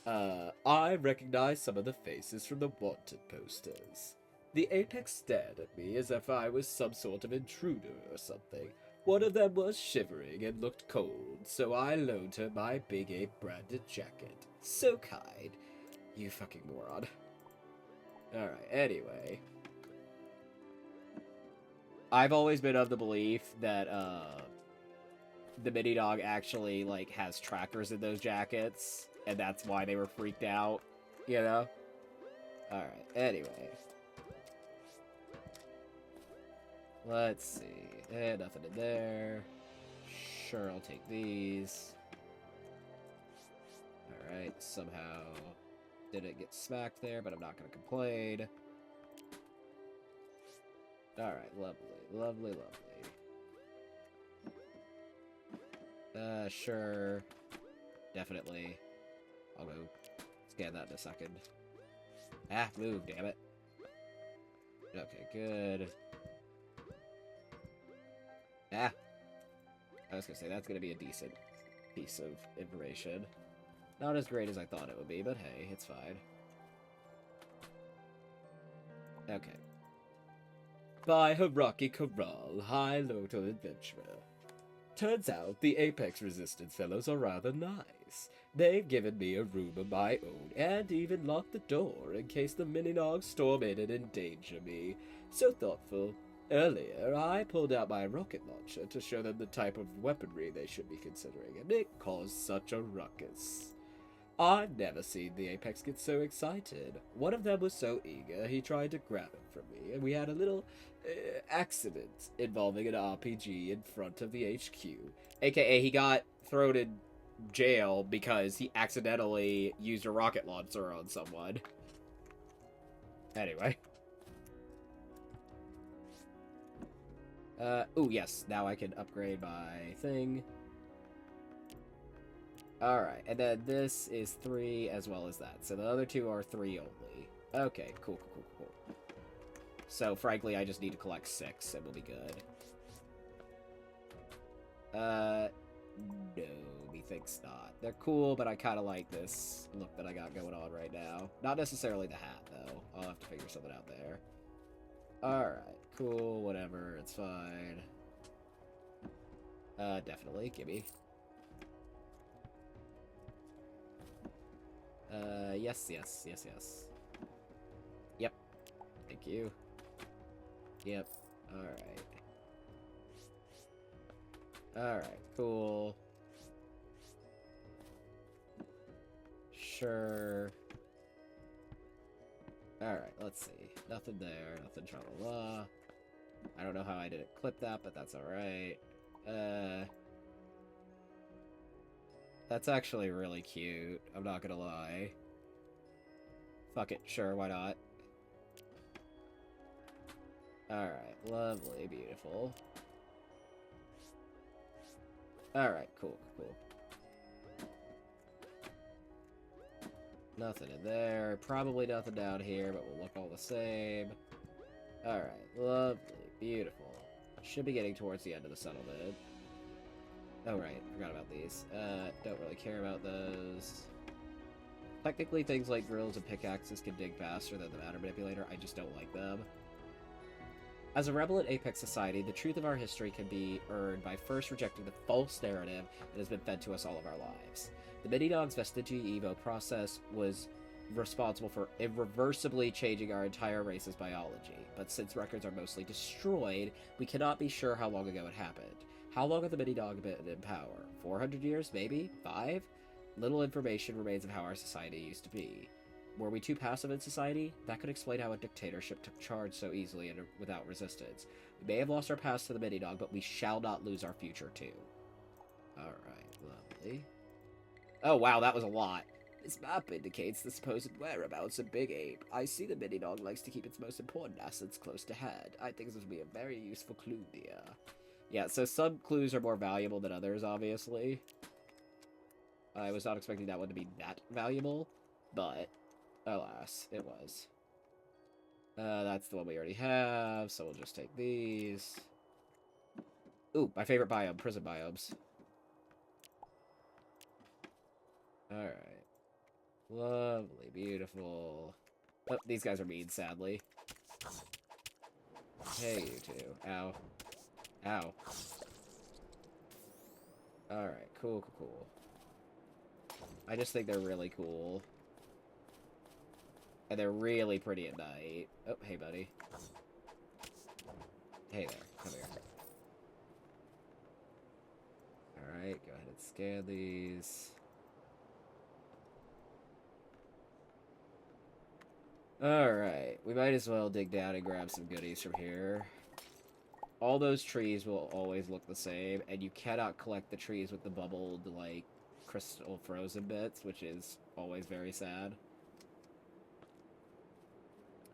I recognize some of the faces from the wanted posters. The Apex stared at me as if I was some sort of intruder or something. One of them was shivering and looked cold, so I loaned her my Big Ape branded jacket. So kind. You fucking moron. Alright, anyway. I've always been of the belief that, the mini-nog actually, like, has trackers in those jackets, and that's why they were freaked out, you know? Alright, anyway. Let's see. Nothing in there. Sure, I'll take these. Alright, somehow didn't get smacked there, but I'm not gonna complain. Alright, lovely. Sure. Definitely. I'll go scan that in a second. Ah, move, damn it. Okay, good. Ah! I was gonna say, that's gonna be a decent piece of information. Not as great as I thought it would be, but hey, it's fine. Okay. By Haraki Corral, High Lotal Adventurer. Turns out the Apex Resistance fellows are rather nice. They've given me a room of my own, and even locked the door in case the mini-nogs storm in and endanger me. So thoughtful. Earlier, I pulled out my rocket launcher to show them the type of weaponry they should be considering, and it caused such a ruckus. I've never seen the Apex get so excited. One of them was so eager, he tried to grab it from me, and we had a little accident involving an RPG in front of the HQ. AKA, he got thrown in jail because he accidentally used a rocket launcher on someone. Anyway. Ooh, yes, now I can upgrade my thing. Alright, and then this is 3 as well as that. So the other two are 3 only. Okay, cool. So, frankly, I just need to collect 6 and we'll be good. No, methinks not. They're cool, but I kind of like this look that I got going on right now. Not necessarily the hat, though. I'll have to figure something out there. Alright, cool, whatever, it's fine. Definitely, gimme. Yes, yes, yes, yes. Yep. Thank you. Yep. Alright. Alright, cool. Sure. Alright, let's see. Nothing there, nothing tra-la-la. I don't know how I didn't clip that, but that's alright. That's actually really cute. I'm not gonna lie. Fuck it, sure, why not? Alright, lovely, beautiful. Alright, cool, cool. Nothing in there. Probably nothing down here, but we'll look all the same. Alright, lovely, beautiful. Should be getting towards the end of the settlement. Oh, right, forgot about these. Don't really care about those. Technically, things like drills and pickaxes can dig faster than the matter manipulator. I just don't like them. As a rebel in Apex society, the truth of our history can be earned by first rejecting the false narrative that has been fed to us all of our lives. The Mini-Dog's Vestigia Evo process was responsible for irreversibly changing our entire race's biology, but since records are mostly destroyed, we cannot be sure how long ago it happened. How long have the Mini-Dog been in power? 400 years, maybe? 5? Little information remains of how our society used to be. Were we too passive in society? That could explain how a dictatorship took charge so easily and without resistance. We may have lost our past to the Mini-Dog, but we shall not lose our future, too. Alright, lovely. Oh, wow, that was a lot. This map indicates the supposed whereabouts of Big Ape. I see the Mini-Dog likes to keep its most important assets close to hand. I think this would be a very useful clue here. Yeah, so some clues are more valuable than others, obviously. I was not expecting that one to be that valuable, but alas, it was. That's the one we already have, so we'll just take these. Ooh, my favorite biome, prison biomes. Alright. Lovely, beautiful. Oh, these guys are mean, sadly. Hey, you two. Ow. Ow. Alright, cool, cool, cool. I just think they're really cool. And they're really pretty at night. Oh, hey, buddy. Hey there. Come here. Alright, go ahead and scan these. Alright, we might as well dig down and grab some goodies from here. All those trees will always look the same, and you cannot collect the trees with the bubbled, like, crystal frozen bits, which is always very sad.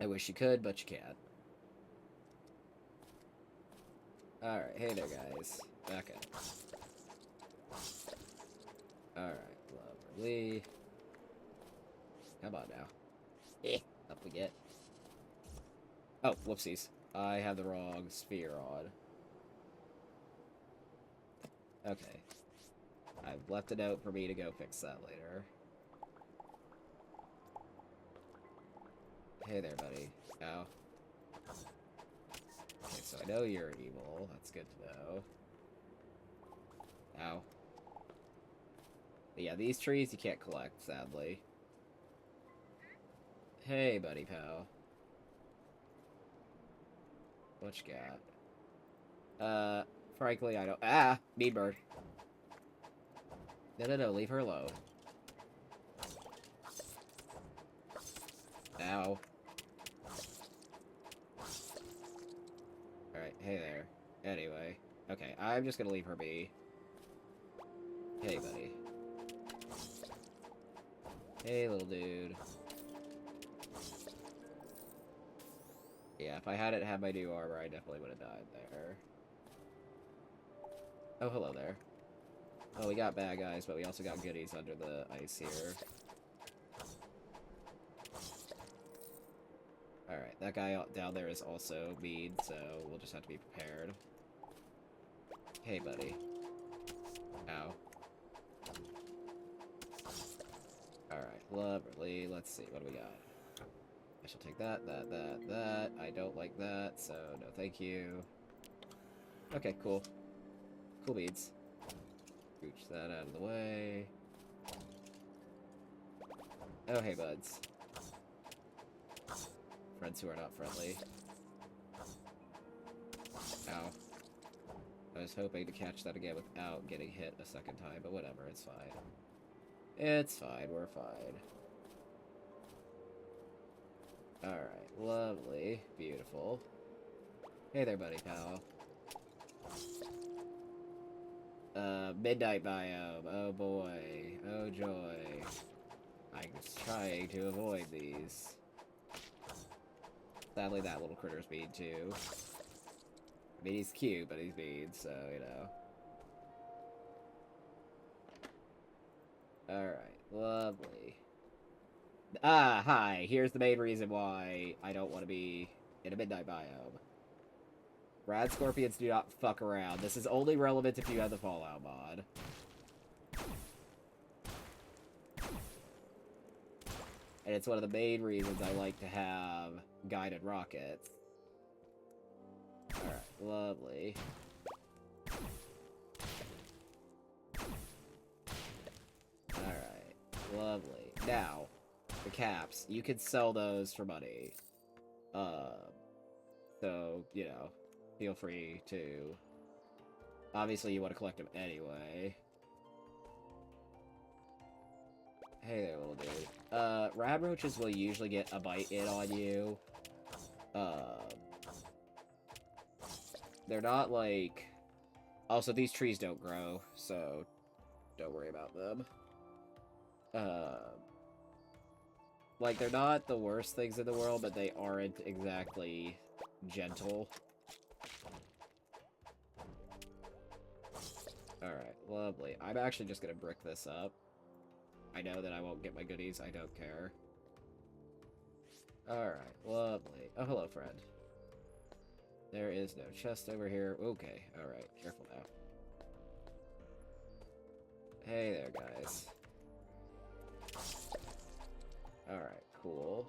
I wish you could, but you can't. Alright, hey there, guys. Back up. Alright, lovely. Come on now. Up we get. Oh, whoopsies. I have the wrong sphere on. Okay. I've left a note for me to go fix that later. Hey there, buddy. Ow. Okay, so I know you're evil. That's good to know. Ow. But yeah, these trees you can't collect, sadly. Hey, buddy pal. What you got? Frankly, I don't— Ah! Mean bird. No, leave her alone. Ow. Alright, hey there. Anyway. Okay, I'm just gonna leave her be. Hey, buddy. Hey, little dude. Yeah, if I hadn't had my new armor, I definitely would have died there. Oh, hello there. Oh, we got bad guys, but we also got goodies under the ice here. Alright, that guy down there is also mean, so we'll just have to be prepared. Hey, buddy. Ow. Alright, lovely. Let's see, what do we got? I shall take that, that. I don't like that, so no thank you. Okay, cool. Cool beads. Scooch that out of the way. Oh, hey, buds. Friends who are not friendly. Ow. I was hoping to catch that again without getting hit a second time, but whatever, it's fine. It's fine, we're fine. Alright, lovely, beautiful. Hey there, buddy pal. Midnight biome, oh boy, oh joy. I was trying to avoid these. Sadly, that little critter's mean too. I mean, he's cute, but he's mean, so, you know. Alright, lovely. Ah, hi. Here's the main reason why I don't want to be in a midnight biome. Rad scorpions do not fuck around. This is only relevant if you have the Fallout mod. And it's one of the main reasons I like to have guided rockets. Alright, lovely. Alright, lovely. Now, the caps. You can sell those for money. So, you know, feel free to. Obviously, you want to collect them anyway. Hey there, little dude. Rab roaches will usually get a bite in on you. They're not like... Also, these trees don't grow, so don't worry about them. Like, they're not the worst things in the world, but they aren't exactly gentle. Alright, lovely. I'm actually just gonna brick this up. I know that I won't get my goodies, I don't care. Alright, lovely. Oh, hello, friend. There is no chest over here. Okay, alright, careful now. Hey there, guys. Alright, cool.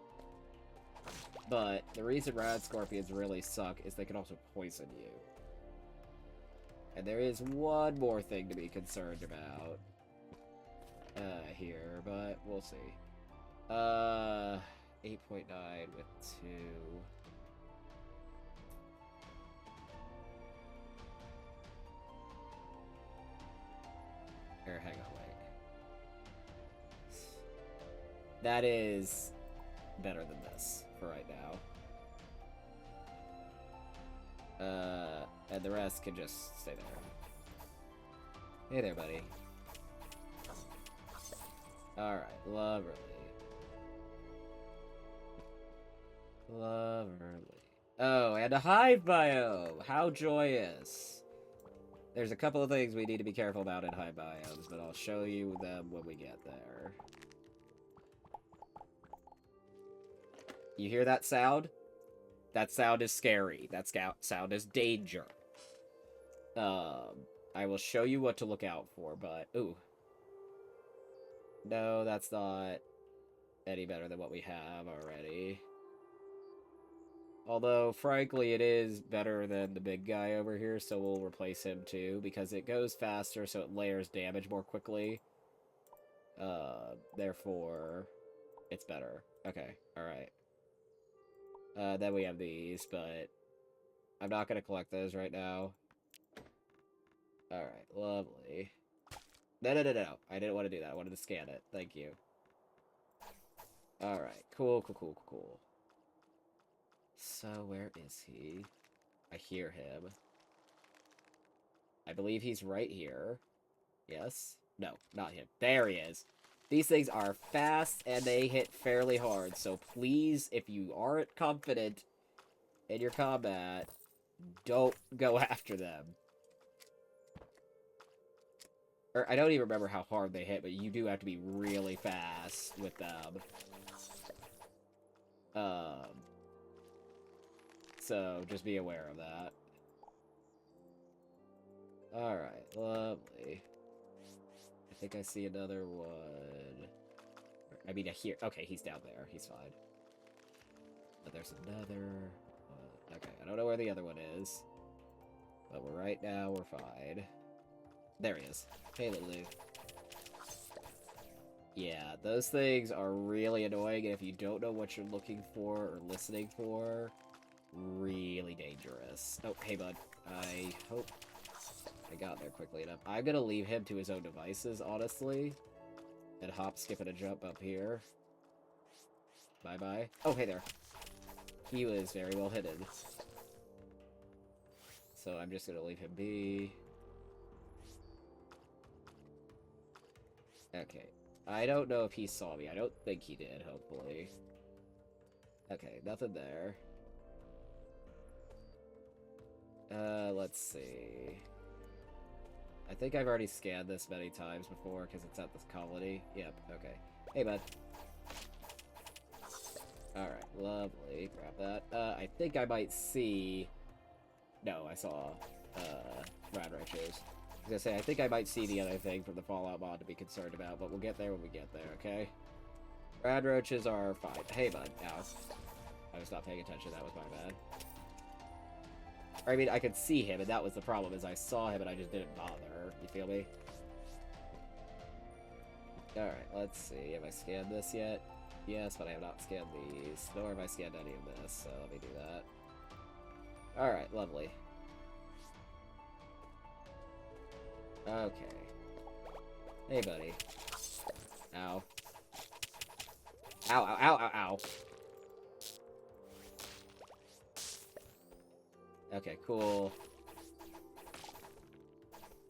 But the reason rad scorpions really suck is they can also poison you. And there is one more thing to be concerned about. Here, but we'll see. 8.9 with 2. Or hang on, wait. That is better than this for right now. And the rest can just stay there. Hey there, buddy. Alright, lovely. Lovely. Oh, and a hive biome! How joyous! There's a couple of things we need to be careful about in hive biomes, but I'll show you them when we get there. You hear that sound? That sound is scary. That sound is danger. I will show you what to look out for, but... Ooh. No, that's not any better than what we have already. Although, frankly, it is better than the big guy over here, so we'll replace him too, because it goes faster, so it layers damage more quickly. Therefore, it's better. Okay, alright. Then we have these, but I'm not going to collect those right now. Alright, lovely. No. I didn't want to do that. I wanted to scan it. Thank you. Alright, cool. So, where is he? I hear him. I believe he's right here. Yes? No, not him. There he is. These things are fast, and they hit fairly hard, so please, if you aren't confident in your combat, don't go after them. Or, I don't even remember how hard they hit, but you do have to be really fast with them. So, just be aware of that. Alright, lovely. I think I see another one. I mean, here. Okay, he's down there. He's fine. But there's another... okay, I don't know where the other one is. But right now, we're fine. There he is. Hey, little dude. Yeah, those things are really annoying, and if you don't know what you're looking for or listening for, really dangerous. Oh, hey, bud. I hope I got there quickly enough. I'm gonna leave him to his own devices, honestly. And hop, skip, and a jump up here. Bye-bye. Oh, hey there. He was very well hidden. So I'm just gonna leave him be. Okay. I don't know if he saw me. I don't think he did, hopefully. Okay, nothing there. Let's see. I think I've already scanned this many times before, because it's at this colony. Yep, okay. Hey, bud. Alright, lovely. Grab that. I think I might see... No, I saw, rad roaches. I was gonna say, I think I might see the other thing from the Fallout mod to be concerned about, but we'll get there when we get there, okay? Rad roaches are fine. Hey, bud. Ow. I was not paying attention. That was my bad. Or, I mean, I could see him, and that was the problem, is I saw him and I just didn't bother. You feel me? Alright, let's see. Have I scanned this yet? Yes, but I have not scanned these. Nor have I scanned any of this, so let me do that. Alright, lovely. Okay. Hey, buddy. Ow. Ow, ow, ow, ow, ow. Okay, cool.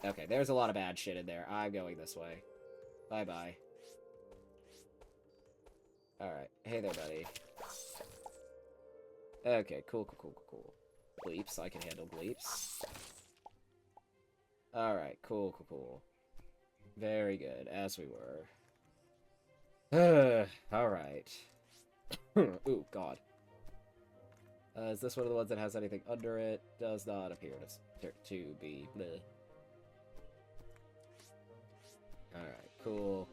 Okay, there's a lot of bad shit in there. I'm going this way. Bye-bye. Alright. Hey there, buddy. Okay, cool. Bleeps. I can handle bleeps. Alright, cool. Very good, as we were. Alright. Ooh, God. Is this one of the ones that has anything under it? Does not appear to be. Bleh. Alright, cool.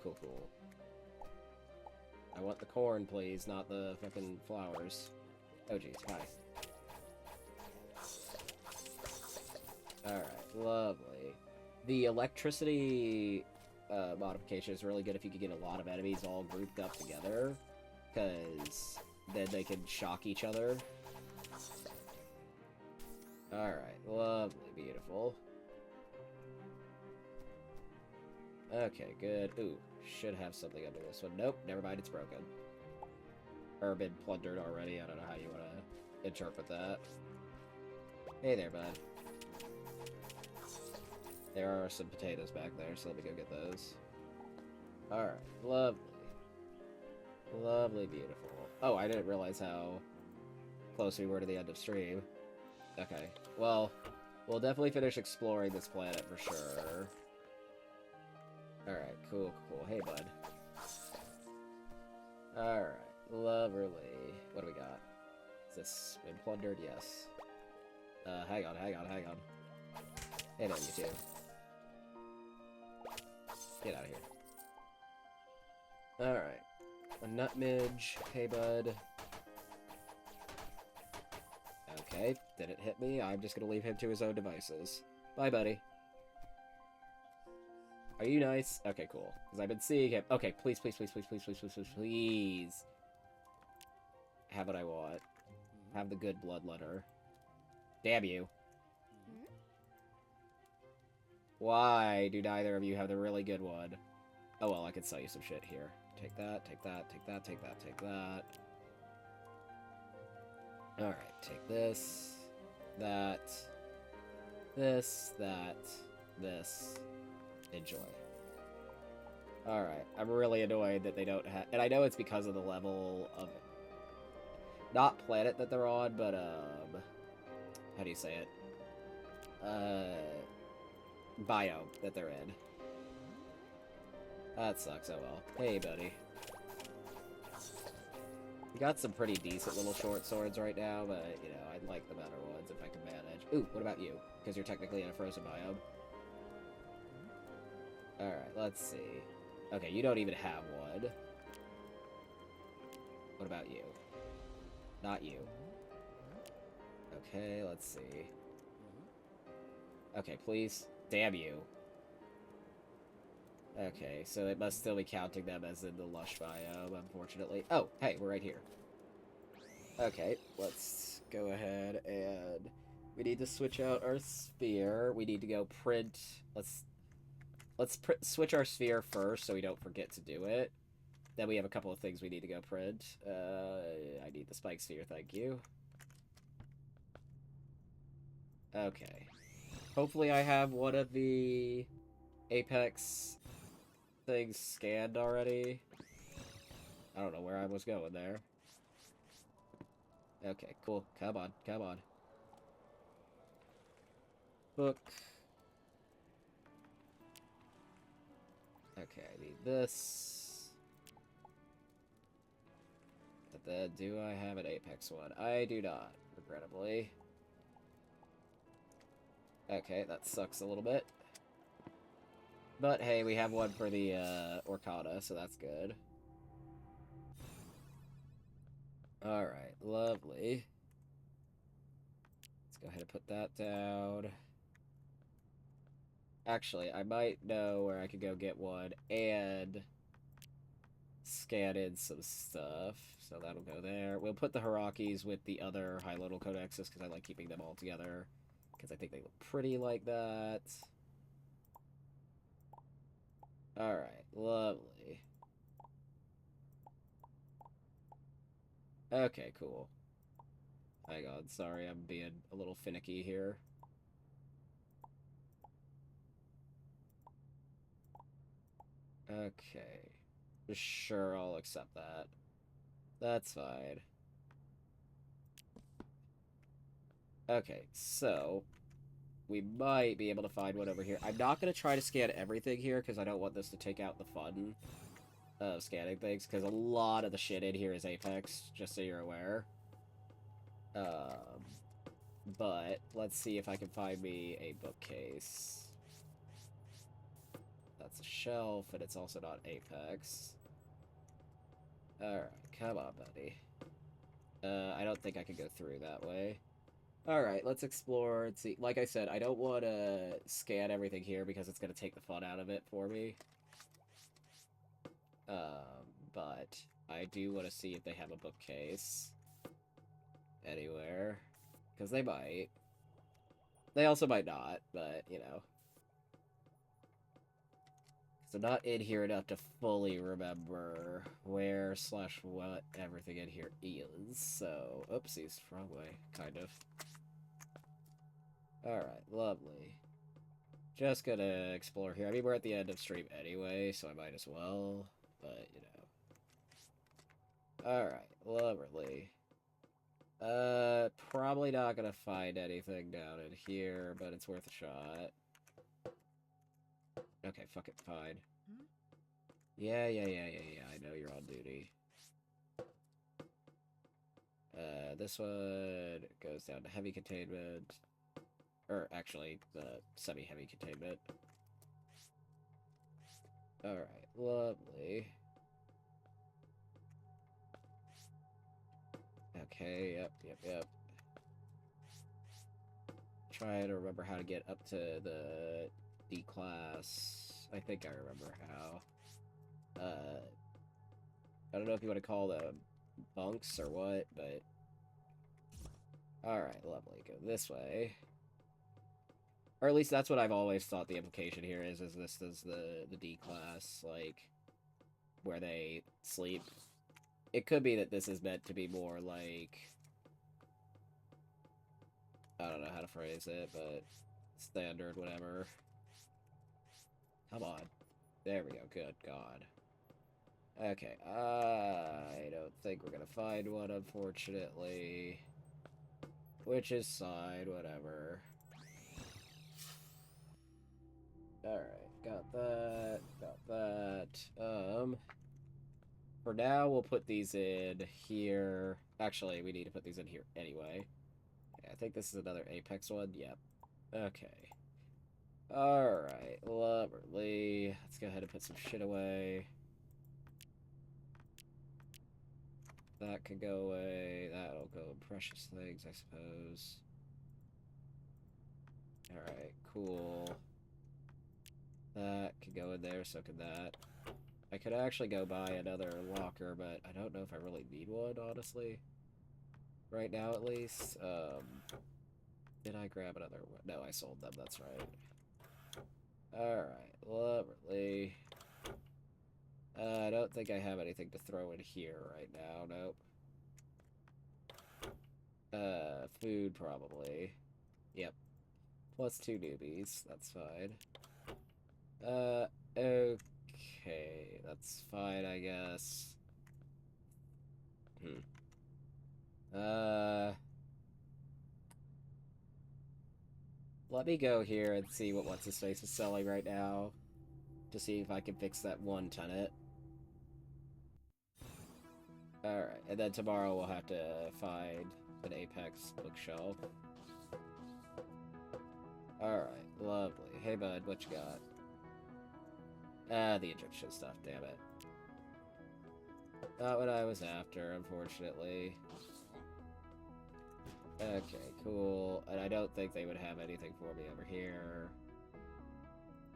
I want the corn, please, not the fucking flowers. Oh, jeez, hi. Alright, lovely. The electricity modification is really good if you can get a lot of enemies all grouped up together, because then they can shock each other. Alright, lovely, beautiful. Okay, good. Ooh, should have something under this one. Nope, never mind, it's broken. Or been plundered already, I don't know how you want to interpret that. Hey there, bud. There are some potatoes back there, so let me go get those. Alright, lovely. Lovely, beautiful. Oh, I didn't realize how close we were to the end of stream. Okay, well, we'll definitely finish exploring this planet for sure. Alright, cool. Hey, bud. Alright, lovely. What do we got? Is this been plundered? Yes. Hang on. Hey, there, you two. Get out of here. Alright. A nutmidge. Hey, bud. Okay, didn't hit me. I'm just gonna leave him to his own devices. Bye, buddy. Are you nice? Okay, cool. Because I've been seeing him. Okay, please. Have what I want. Have the good bloodletter. Damn you. Why do neither of you have the really good one? Oh well, I could sell you some shit here. Take that. Alright, take this, that, this, enjoy. Alright, I'm really annoyed that they don't have, and I know it's because of the level of, not planet that they're on, but, how do you say it? Biome that they're in. That sucks, oh well. Hey, buddy. We got some pretty decent little short swords right now, but, you know, I'd like the better ones if I can manage. Ooh, what about you? Because you're technically in a frozen biome. Alright, let's see. Okay, you don't even have one. What about you? Not you. Okay, let's see. Okay, please. Damn you. Okay, so it must still be counting them as in the lush biome, unfortunately. Oh, hey, we're right here. Okay, let's go ahead and we need to switch out our sphere. We need to go print. Let's switch our sphere first so we don't forget to do it. Then we have a couple of things we need to go print. I need the spike sphere, thank you. Okay. Hopefully I have one of the Apex things scanned already. I don't know where I was going there. Okay, cool. Come on, come on. Book. Okay, I need this. But then, do I have an Apex one? I do not, regrettably. Okay, that sucks a little bit. But hey, we have one for the Orcana, so that's good. Alright, lovely. Let's go ahead and put that down. Actually, I might know where I could go get one and scan in some stuff. So that'll go there. We'll put the Hirakis with the other high-level codexes because I like keeping them all together. Because I think they look pretty like that. Alright, lovely. Okay, cool. Hang on, sorry, I'm being a little finicky here. Okay. Sure, I'll accept that. That's fine. Okay, so we might be able to find one over here. I'm not going to try to scan everything here because I don't want this to take out the fun of scanning things because a lot of the shit in here is Apex, just so you're aware. But let's see if I can find me a bookcase. That's a shelf, and it's also not Apex. Alright, come on, buddy. I don't think I can go through that way. Alright, let's explore and see. Like I said, I don't want to scan everything here because it's going to take the fun out of it for me. But I do want to see if they have a bookcase anywhere. Because they might. They also might not, but, you know. So not in here enough to fully remember where / what everything in here is. So, oopsies, wrong way, kind of. Alright, lovely. Just gonna explore here. I mean, we're at the end of stream anyway, so I might as well. But, you know. Alright, lovely. Probably not gonna find anything down in here, but it's worth a shot. Okay, fuck it, fine. Yeah, I know you're on duty. This one goes down to heavy containment. Or, actually, semi-heavy containment. Alright, lovely. Okay, yep. Trying to remember how to get up to the D class. I think I remember how. I don't know if you want to call them bunks or what, but... Alright, lovely. Go this way. Or at least that's what I've always thought the implication here is this is the D class, like, where they sleep. It could be that this is meant to be more like... I don't know how to phrase it, but standard, whatever. Come on. There we go. Good God. Okay, I don't think we're gonna find one, unfortunately. Which is fine, whatever. Alright, got that. For now, we'll put these in here. Actually, we need to put these in here anyway. Yeah, I think this is another Apex one. Yep. Okay. Alright, lovely. Let's go ahead and put some shit away. That could go away. That'll go in precious things, I suppose. Alright, cool. That could go in there, so could that. I could actually go buy another locker, but I don't know if I really need one, honestly. Right now, at least. Did I grab another one? No, I sold them, that's right. Alright, lovely. I don't think I have anything to throw in here right now, nope. Food, probably. Yep. Plus 2 newbies, that's fine. Okay, that's fine, I guess. Let me go here and see what What's-His-Face is selling right now, to see if I can fix that one tenant. Alright, and then tomorrow we'll have to find an Apex bookshelf. Alright, lovely. Hey bud, what you got? The Egyptian stuff, damn it. Not what I was after, unfortunately. Okay, cool. And I don't think they would have anything for me over here.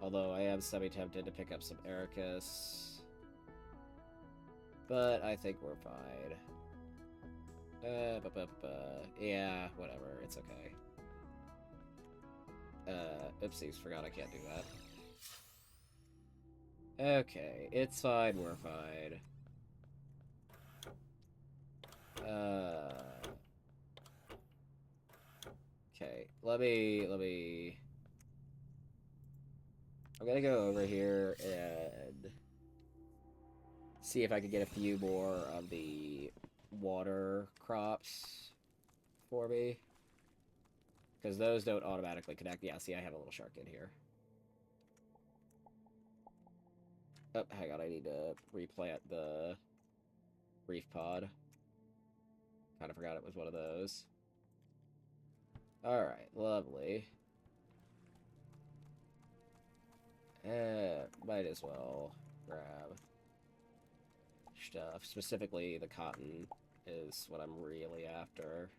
Although I am semi-tempted to pick up some Ericus. But I think we're fine. Yeah, whatever, it's okay. Oopsies, forgot I can't do that. Okay, it's fine, we're fine. Okay, let me... I'm gonna go over here and see if I can get a few more of the water crops for me. Because those don't automatically connect. Yeah, see, I have a little shark in here. Oh, hang on, I need to replant the reef pod. Kind of forgot it was one of those. Alright, lovely. Might as well grab stuff. Specifically, the cotton is what I'm really after.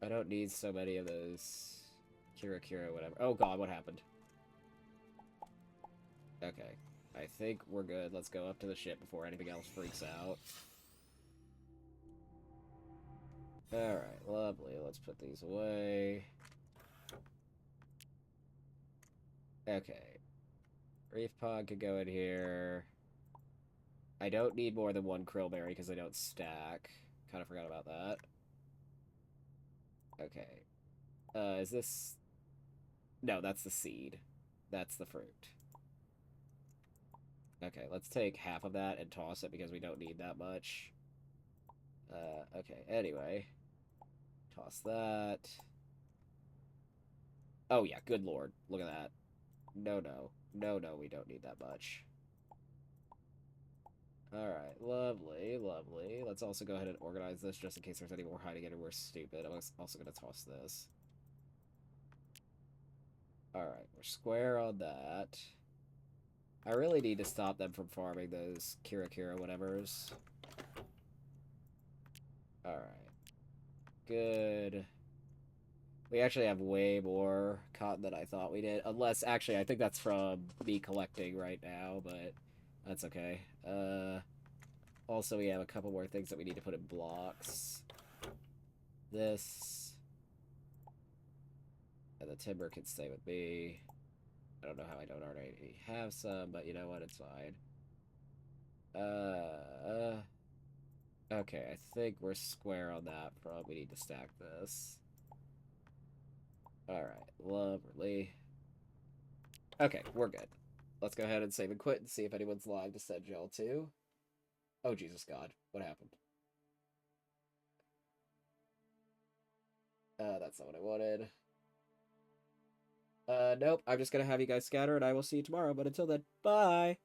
I don't need so many of those Kira, whatever. Oh god, what happened? Okay. I think we're good. Let's go up to the ship before anything else freaks out. Alright, lovely. Let's put these away. Okay. Reef pod could go in here. I don't need more than one krillberry because they don't stack. Kind of forgot about that. Okay. Is this... No, that's the seed. That's the fruit. Okay, let's take half of that and toss it because we don't need that much. Okay, anyway. Toss that. Oh yeah, good lord. Look at that. No, we don't need that much. Alright, lovely, lovely. Let's also go ahead and organize this just in case there's any more hiding anywhere stupid. I'm also going to toss this. Alright, we're square on that. I really need to stop them from farming those Kira whatevers. Alright. Good. We actually have way more cotton than I thought we did. Unless, actually, I think that's from me collecting right now, but that's okay. Also, we have a couple more things that we need to put in blocks. This. And the timber can stay with me. I don't know how I don't already have some, but you know what? It's fine. Okay, I think we're square on that front. We need to stack this. Alright, lovely. Okay, we're good. Let's go ahead and save and quit and see if anyone's live to send y'all to. Oh, Jesus God. What happened? That's not what I wanted. Nope. I'm just gonna have you guys scatter, and I will see you tomorrow. But until then, bye!